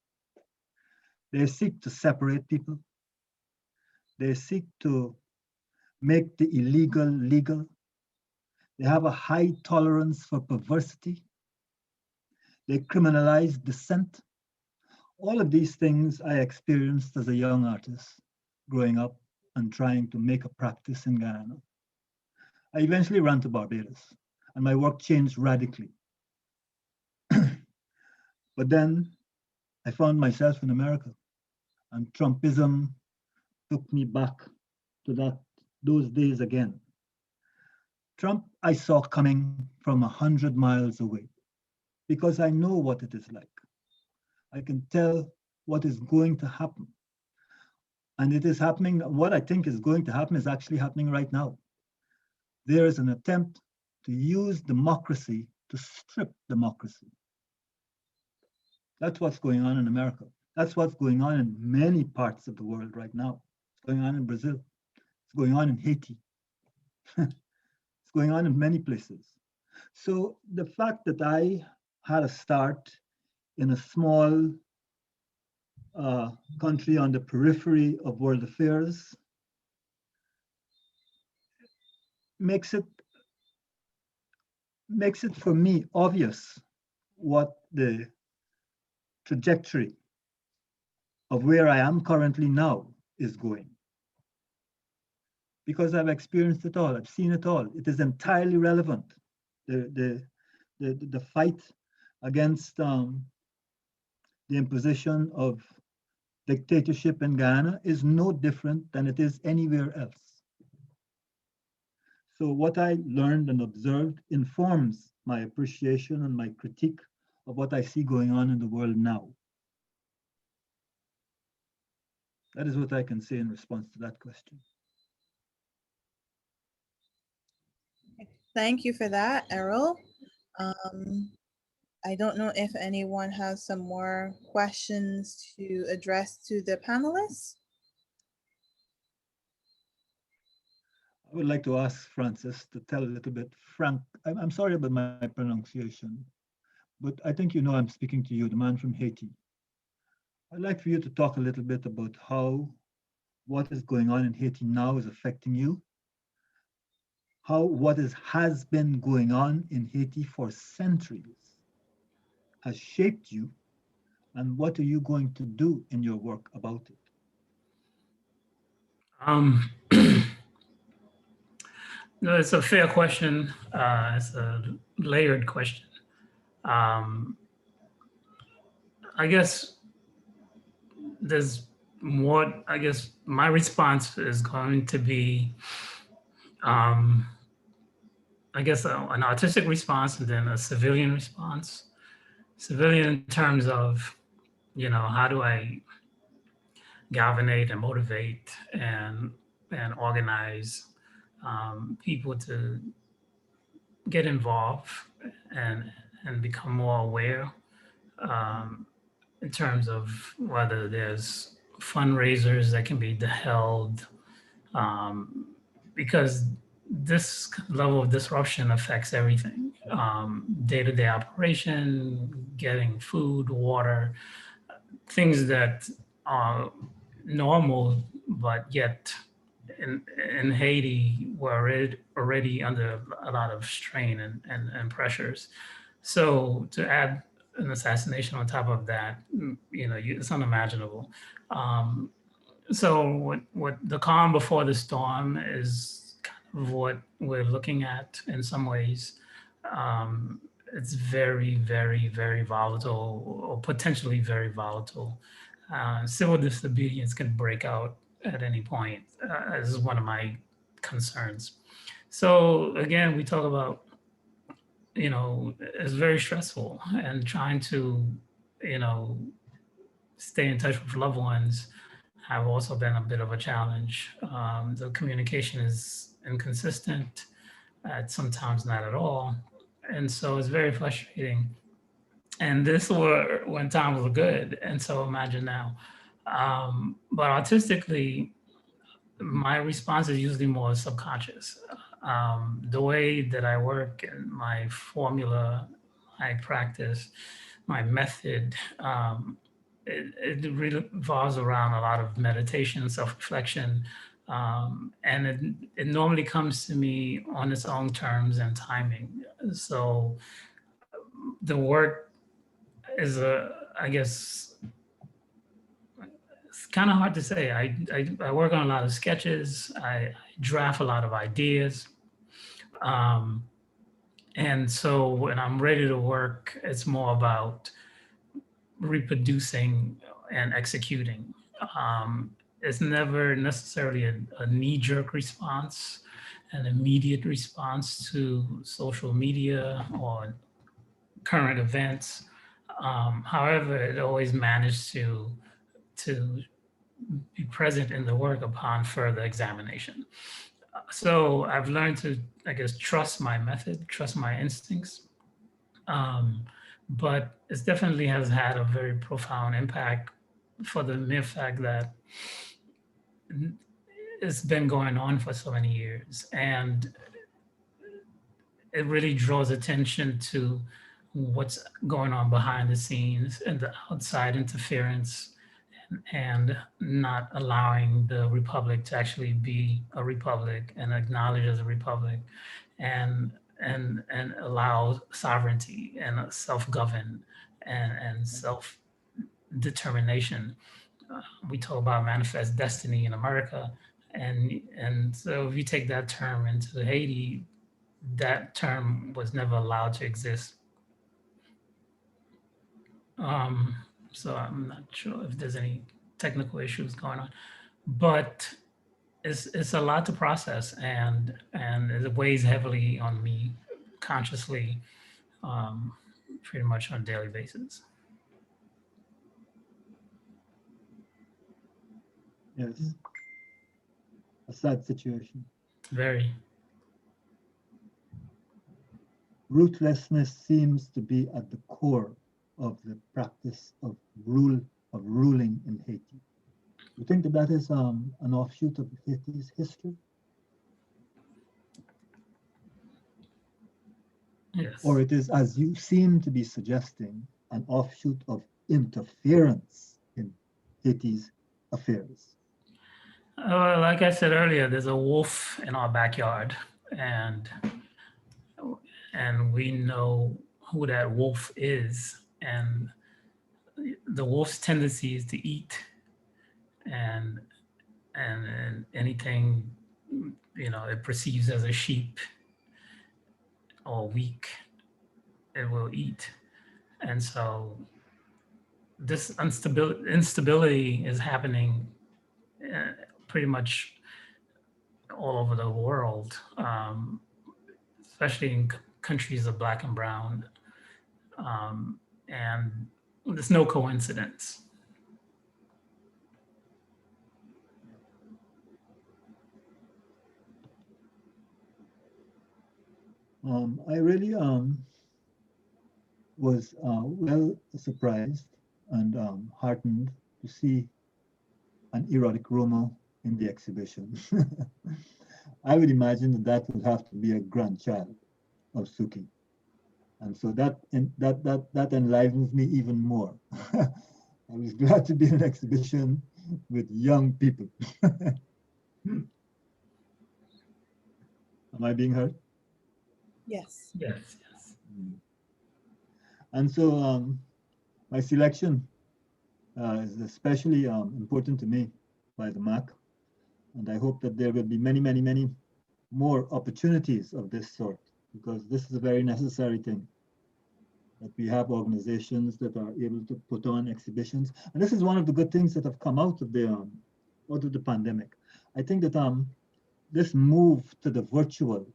They seek to separate people. They seek to make the illegal legal. They have a high tolerance for perversity. They criminalize dissent. All of these things I experienced as a young artist growing up and trying to make a practice in Guyana. I eventually ran to Barbados and my work changed radically. But then I found myself in America and Trumpism took me back to those days again. Trump I saw coming from 100 miles away because I know what it is like. I can tell what is going to happen. And it is happening. What I think is going to happen is actually happening right now. There is an attempt to use democracy to strip democracy. That's what's going on in America. That's what's going on in many parts of the world right now. It's going on in Brazil. It's going on in Haiti. It's going on in many places. So the fact that I had a start in a small country on the periphery of world affairs makes it for me obvious what the trajectory of where I am currently now is going. Because I've experienced it all, I've seen it all. It is entirely relevant. The fight against the imposition of dictatorship in Ghana is no different than it is anywhere else. So what I learned and observed informs my appreciation and my critique of what I see going on in the world now. That is what I can say in response to that question. Thank you for that, Errol. I don't know if anyone has some more questions to address to the panelists. I would like to ask Francis to tell a little bit. Frank, I'm sorry about my pronunciation, but I think you know I'm speaking to you, the man from Haiti. I'd like for you to talk a little bit about how what is going on in Haiti now is affecting you, how what has been going on in Haiti for centuries has shaped you, and what are you going to do in your work about it? No, it's a fair question. It's a layered question. I guess there's more. I guess my response is going to be, I guess, an artistic response and then a civilian response. Civilian in terms of, how do I galvanate and motivate and organize people to get involved and become more aware in terms of whether there's fundraisers that can be held, because this level of disruption affects everything. Day-to-day operation, getting food, water, things that are normal, but yet in Haiti, we're already under a lot of strain and pressures. So to add an assassination on top of that, it's unimaginable. So what the calm before the storm is kind of what we're looking at in some ways. It's very, very, very volatile, or potentially very volatile. Civil disobedience can break out at any point. This is one of my concerns. So again, we talk about, it's very stressful, and trying to, stay in touch with loved ones have also been a bit of a challenge. The communication is inconsistent, sometimes not at all. And so it's very frustrating. And this were when times were good. And so imagine now. But artistically, my response is usually more subconscious. The way that I work and my formula, I practice, my method, it really revolves around a lot of meditation and self-reflection. And it normally comes to me on its own terms and timing. So the work is I guess, it's kind of hard to say. I work on a lot of sketches. I draft a lot of ideas. And so when I'm ready to work, it's more about reproducing and executing. It's never necessarily a knee-jerk response, an immediate response to social media or current events. However, it always managed to be present in the work upon further examination. So I've learned to, I guess, trust my method, trust my instincts. But it definitely has had a very profound impact for the mere fact that it's been going on for so many years. And it really draws attention to what's going on behind the scenes and the outside interference and not allowing the republic to actually be a republic and acknowledge as a republic and allow sovereignty and self-govern and self-determination. We talk about manifest destiny in America, and so if you take that term into Haiti, that term was never allowed to exist. So I'm not sure if there's any technical issues going on, but it's a lot to process, and it weighs heavily on me consciously, pretty much on a daily basis. Yes, a sad situation. Very. Ruthlessness seems to be at the core of the practice of ruling in Haiti. You think that is an offshoot of Haiti's history? Yes. Or it is, as you seem to be suggesting, an offshoot of interference in Haiti's affairs? Like I said earlier, there's a wolf in our backyard, and we know who that wolf is, and the wolf's tendency is to eat and anything, you know, it perceives as a sheep or weak, it will eat. And so this instability is happening pretty much all over the world, especially in countries of Black and brown. And there's no coincidence. I really was well surprised and heartened to see an erotic Romo in the exhibition. I would imagine that that would have to be a grandchild of Suki. And so that enlivens me even more. I was glad to be in an exhibition with young people. Am I being heard? Yes. Yes, yes. And so my selection is especially important to me by the MAC. And I hope that there will be many, many, many more opportunities of this sort, because this is a very necessary thing, that we have organizations that are able to put on exhibitions. And this is one of the good things that have come out of the pandemic. I think that this move to the virtual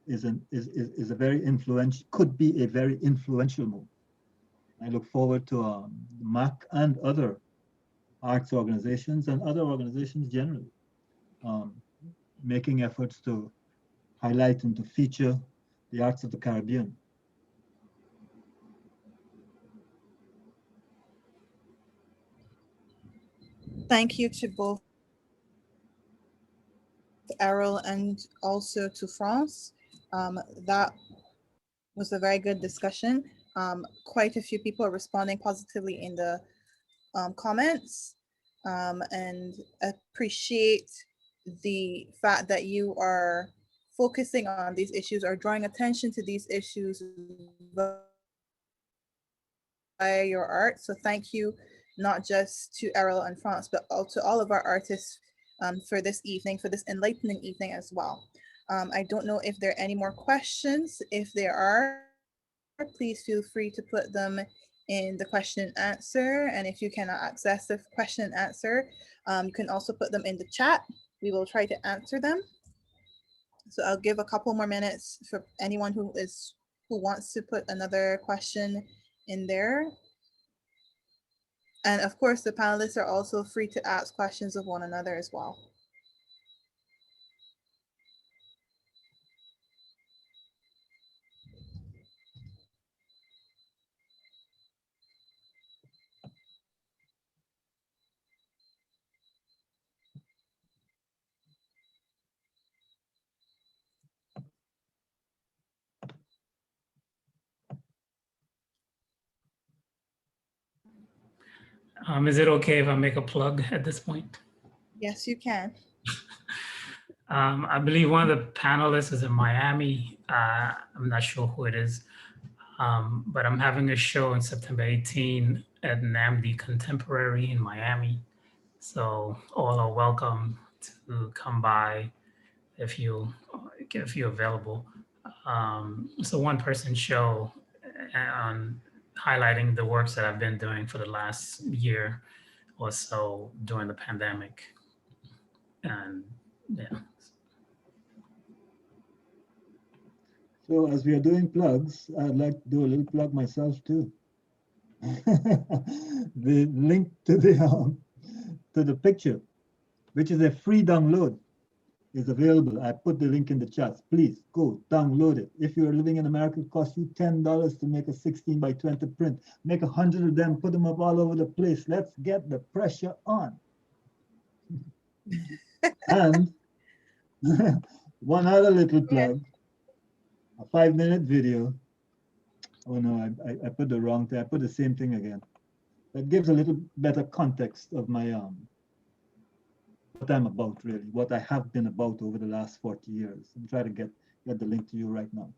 is a very influential, could be a very influential move. I look forward to MAC and other arts organizations and other organizations generally making efforts to highlight and to feature the arts of the Caribbean. Thank you to both Errol and also to France. That was a very good discussion. Quite a few people are responding positively in the comments, and appreciate the fact that you are focusing on these issues or drawing attention to these issues via your art. So thank you, not just to Errol and France, but to all of our artists for this evening, for this enlightening evening as well. I don't know if there are any more questions. If there are, please feel free to put them in the question and answer. And if you cannot access the question and answer, you can also put them in the chat. We will try to answer them. So I'll give a couple more minutes for anyone who wants to put another question in there. And of course, the panelists are also free to ask questions of one another as well. Is it okay if I make a plug at this point? Yes, you can. I believe one of the panelists is in Miami. I'm not sure who it is, but I'm having a show on September 18 at NAMD Contemporary in Miami. So all are welcome to come by if you're available. It's a one-person show on highlighting the works that I've been doing for the last year or so during the pandemic. And yeah. So as we are doing plugs, I'd like to do a little plug myself too. The link to the picture, which is a free download, is available. I put the link in the chat. Please go download it. If you're living in America, it costs you $10 to make a 16 by 20 print. Make 100 of them, put them up all over the place. Let's get the pressure on. And one other little plug, a 5-minute video. Oh no, I put the wrong thing. I put the same thing again. That gives a little better context of my what I'm about, really, what I have been about over the last 40 years. I'm trying to get the link to you right now.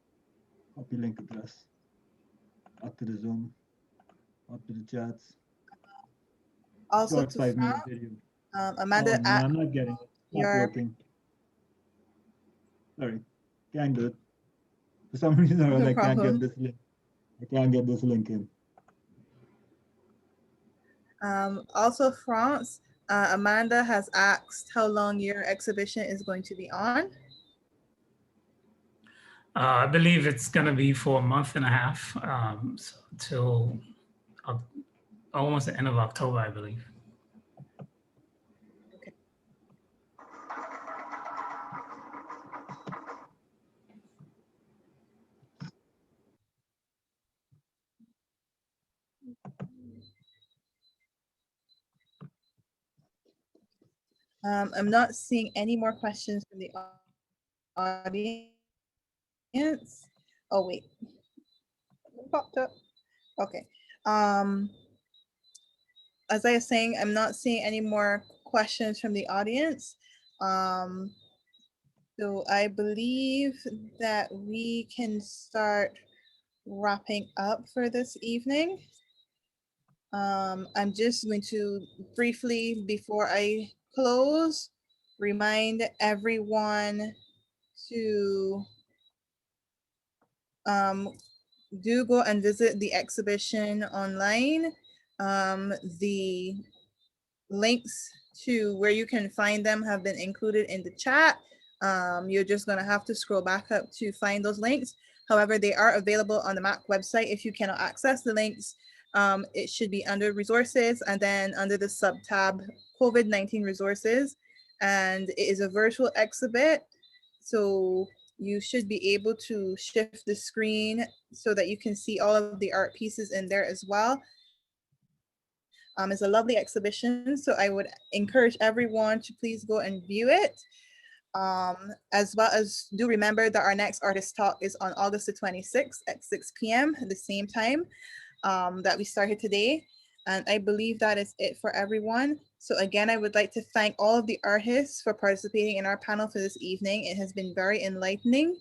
Copy link address. Up to the Zoom. Up to the chats. Also Short to 5-minute Frank, video. Amanda, Oh, no, I'm not getting it. It's not your working. Sorry, can't do it. For some reason or other, no I can't get problem. this link. I can't get this link in. Also, France, Amanda has asked how long your exhibition is going to be on. I believe it's going to be for a month and a half, so till almost the end of October, I believe. I'm not seeing any more questions from the audience. Oh, wait. It popped up. Okay. As I was saying, I'm not seeing any more questions from the audience. So I believe that we can start wrapping up for this evening. I'm just going to briefly, before I close, remind everyone to do go and visit the exhibition online. The links to where you can find them have been included in the chat. You're just gonna have to scroll back up to find those links. However, they are available on the MAC website. If you cannot access the links, it should be under resources and then under the sub-tab COVID-19 resources. And it is a virtual exhibit. So you should be able to shift the screen so that you can see all of the art pieces in there as well. It's a lovely exhibition, so I would encourage everyone to please go and view it. As well as do remember that our next artist talk is on August the 26th at 6 p.m. at the same time that we started today. And I believe that is it for everyone. So again, I would like to thank all of the artists for participating in our panel for this evening. It has been very enlightening.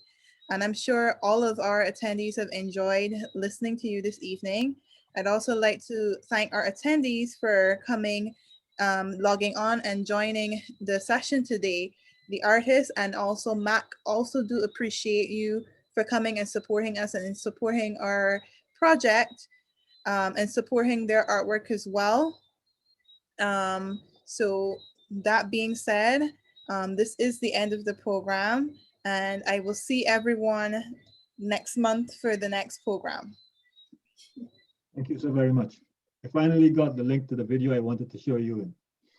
And I'm sure all of our attendees have enjoyed listening to you this evening. I'd also like to thank our attendees for coming, logging on and joining the session today. The artists and also MAC also do appreciate you for coming and supporting us and supporting our project and supporting their artwork as well. So that being said, this is the end of the program and I will see everyone next month for the next program. Thank you so very much. I finally got the link to the video I wanted to show you in.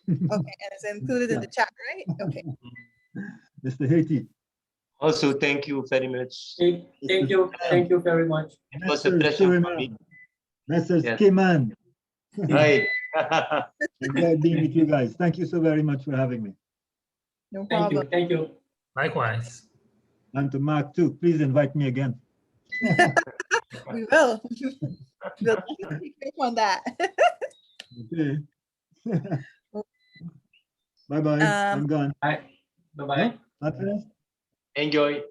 Okay, and it's included in the chat, right? Okay. Mr. Haiti. Also, thank you very much. Thank you very much. It was a Mr. pleasure for me. Mr. Yes. Skiman. Right. Enjoyed being with you guys. Thank you so very much for having me. No Thank you. problem. Thank you. Likewise. And to Mark too. Please invite me again. We will. We'll definitely click on that. Okay. Bye-bye. I'm gone. Bye. Bye-bye. No? Not finished? Enjoy.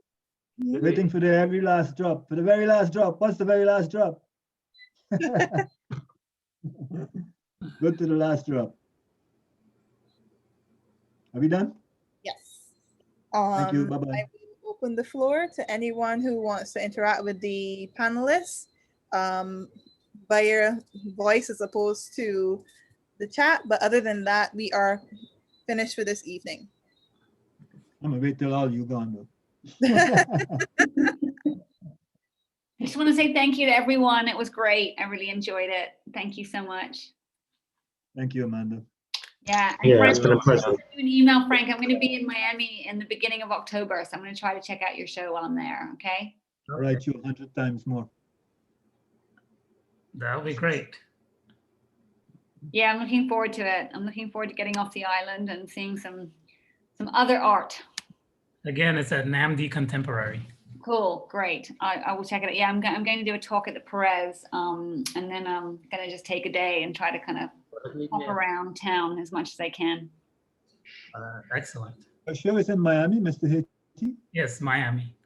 Waiting for the very last drop. For the very last drop. What's the very last drop? Go to the last drop. Are we done? Yes. Thank you. Bye-bye. I will open the floor to anyone who wants to interact with the panelists via voice as opposed to the chat. But other than that, we are finished for this evening. I'm gonna wait till all you gone though. I just want to say thank you to everyone. It was great. I really enjoyed it. Thank you so much. Thank you, Amanda. Yeah. Yeah, Frank, it's been a pleasure. I'll send you an email, Frank. I'm going to be in Miami in the beginning of October, so I'm going to try to check out your show while I'm there. Okay. I'll write you 100 times more. That would be great. Yeah, I'm looking forward to it. I'm looking forward to getting off the island and seeing some other art. Again, it's at NAMD Contemporary. Cool, great. I will check it out. Yeah, I'm going to do a talk at the Perez, and then I'm going to just take a day and try to kind of hop around town as much as I can. Excellent. Your show is in Miami, Mr. Haiti? Yes, Miami.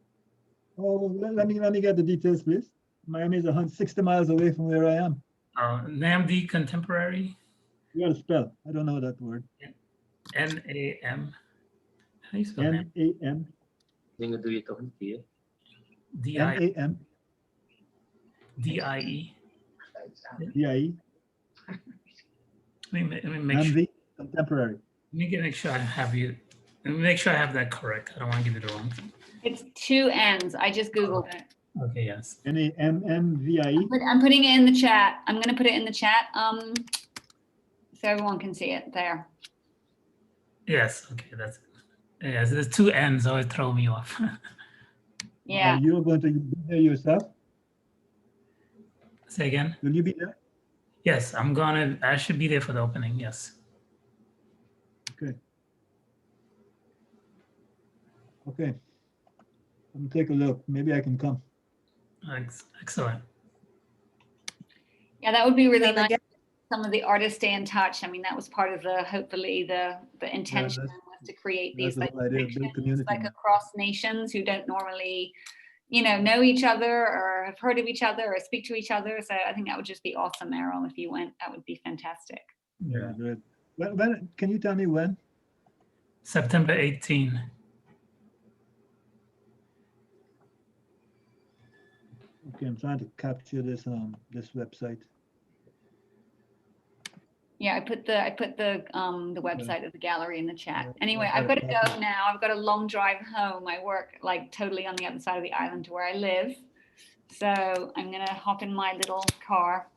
Oh, let me get the details, please. Miami is 160 miles away from where I am. NAMD Contemporary. You gotta spell. I don't know that word. N-A-M. How do you spell NAM? N-A-M. D-I-E. N-A-M. D-I-E. D-I-E. Let me make sure. NAMD Contemporary. Let me make sure I have you. Let me make sure I have that correct. I don't want to give you the wrong thing. It's 2 N's. I just Googled it. Okay, yes. N-A-M-M-V-I-E. But I'm putting it in the chat. I'm going to put it in the chat so everyone can see it there. Yes, okay, that's it. Yes, there's 2 N's, always throw me off. Yeah. Are you going to be there yourself? Say again? Will you be there? Yes, I should be there for the opening, yes. Okay. Okay. Let me take a look. Maybe I can come. Excellent. Yeah, that would be really And nice. again- Some of the artists stay in touch. I mean, that was part of hopefully the intention that's- was to create that's these the like whole idea, build connections, community. like across nations who don't normally, know each other or have heard of each other or speak to each other. So I think that would just be awesome, Errol, if you went. That would be fantastic. Yeah, great. When can you tell me when? September 18. Okay, I'm trying to capture this this website. Yeah, I put the website of the gallery in the chat. Yeah, Anyway, yeah, I've got to yeah. go now. I've got a long drive home. I work like totally on the other side of the island to where I live. So I'm gonna hop in my little car.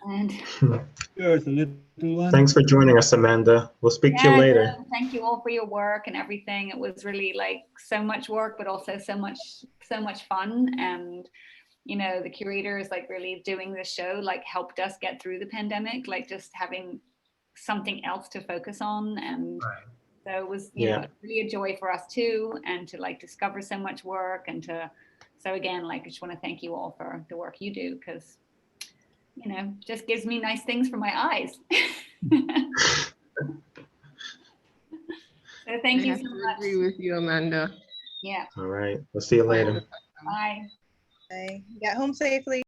And Sure, it's a little one. Thanks for joining us, Amanda. We'll speak to you yeah, later. no, thank you all for your work and everything. It was really like so much work, but also so much fun. And the curators like really doing this show like helped us get through the pandemic, like just having something else to focus on. And so it was really a joy for us too, and to like discover so much work. And so again, like I just want to thank you all for the work you do, because just gives me nice things for my eyes. So thank you so much. Agree with you, Amanda. Yeah. All right. We'll see you later. Bye. Okay. Get home safely.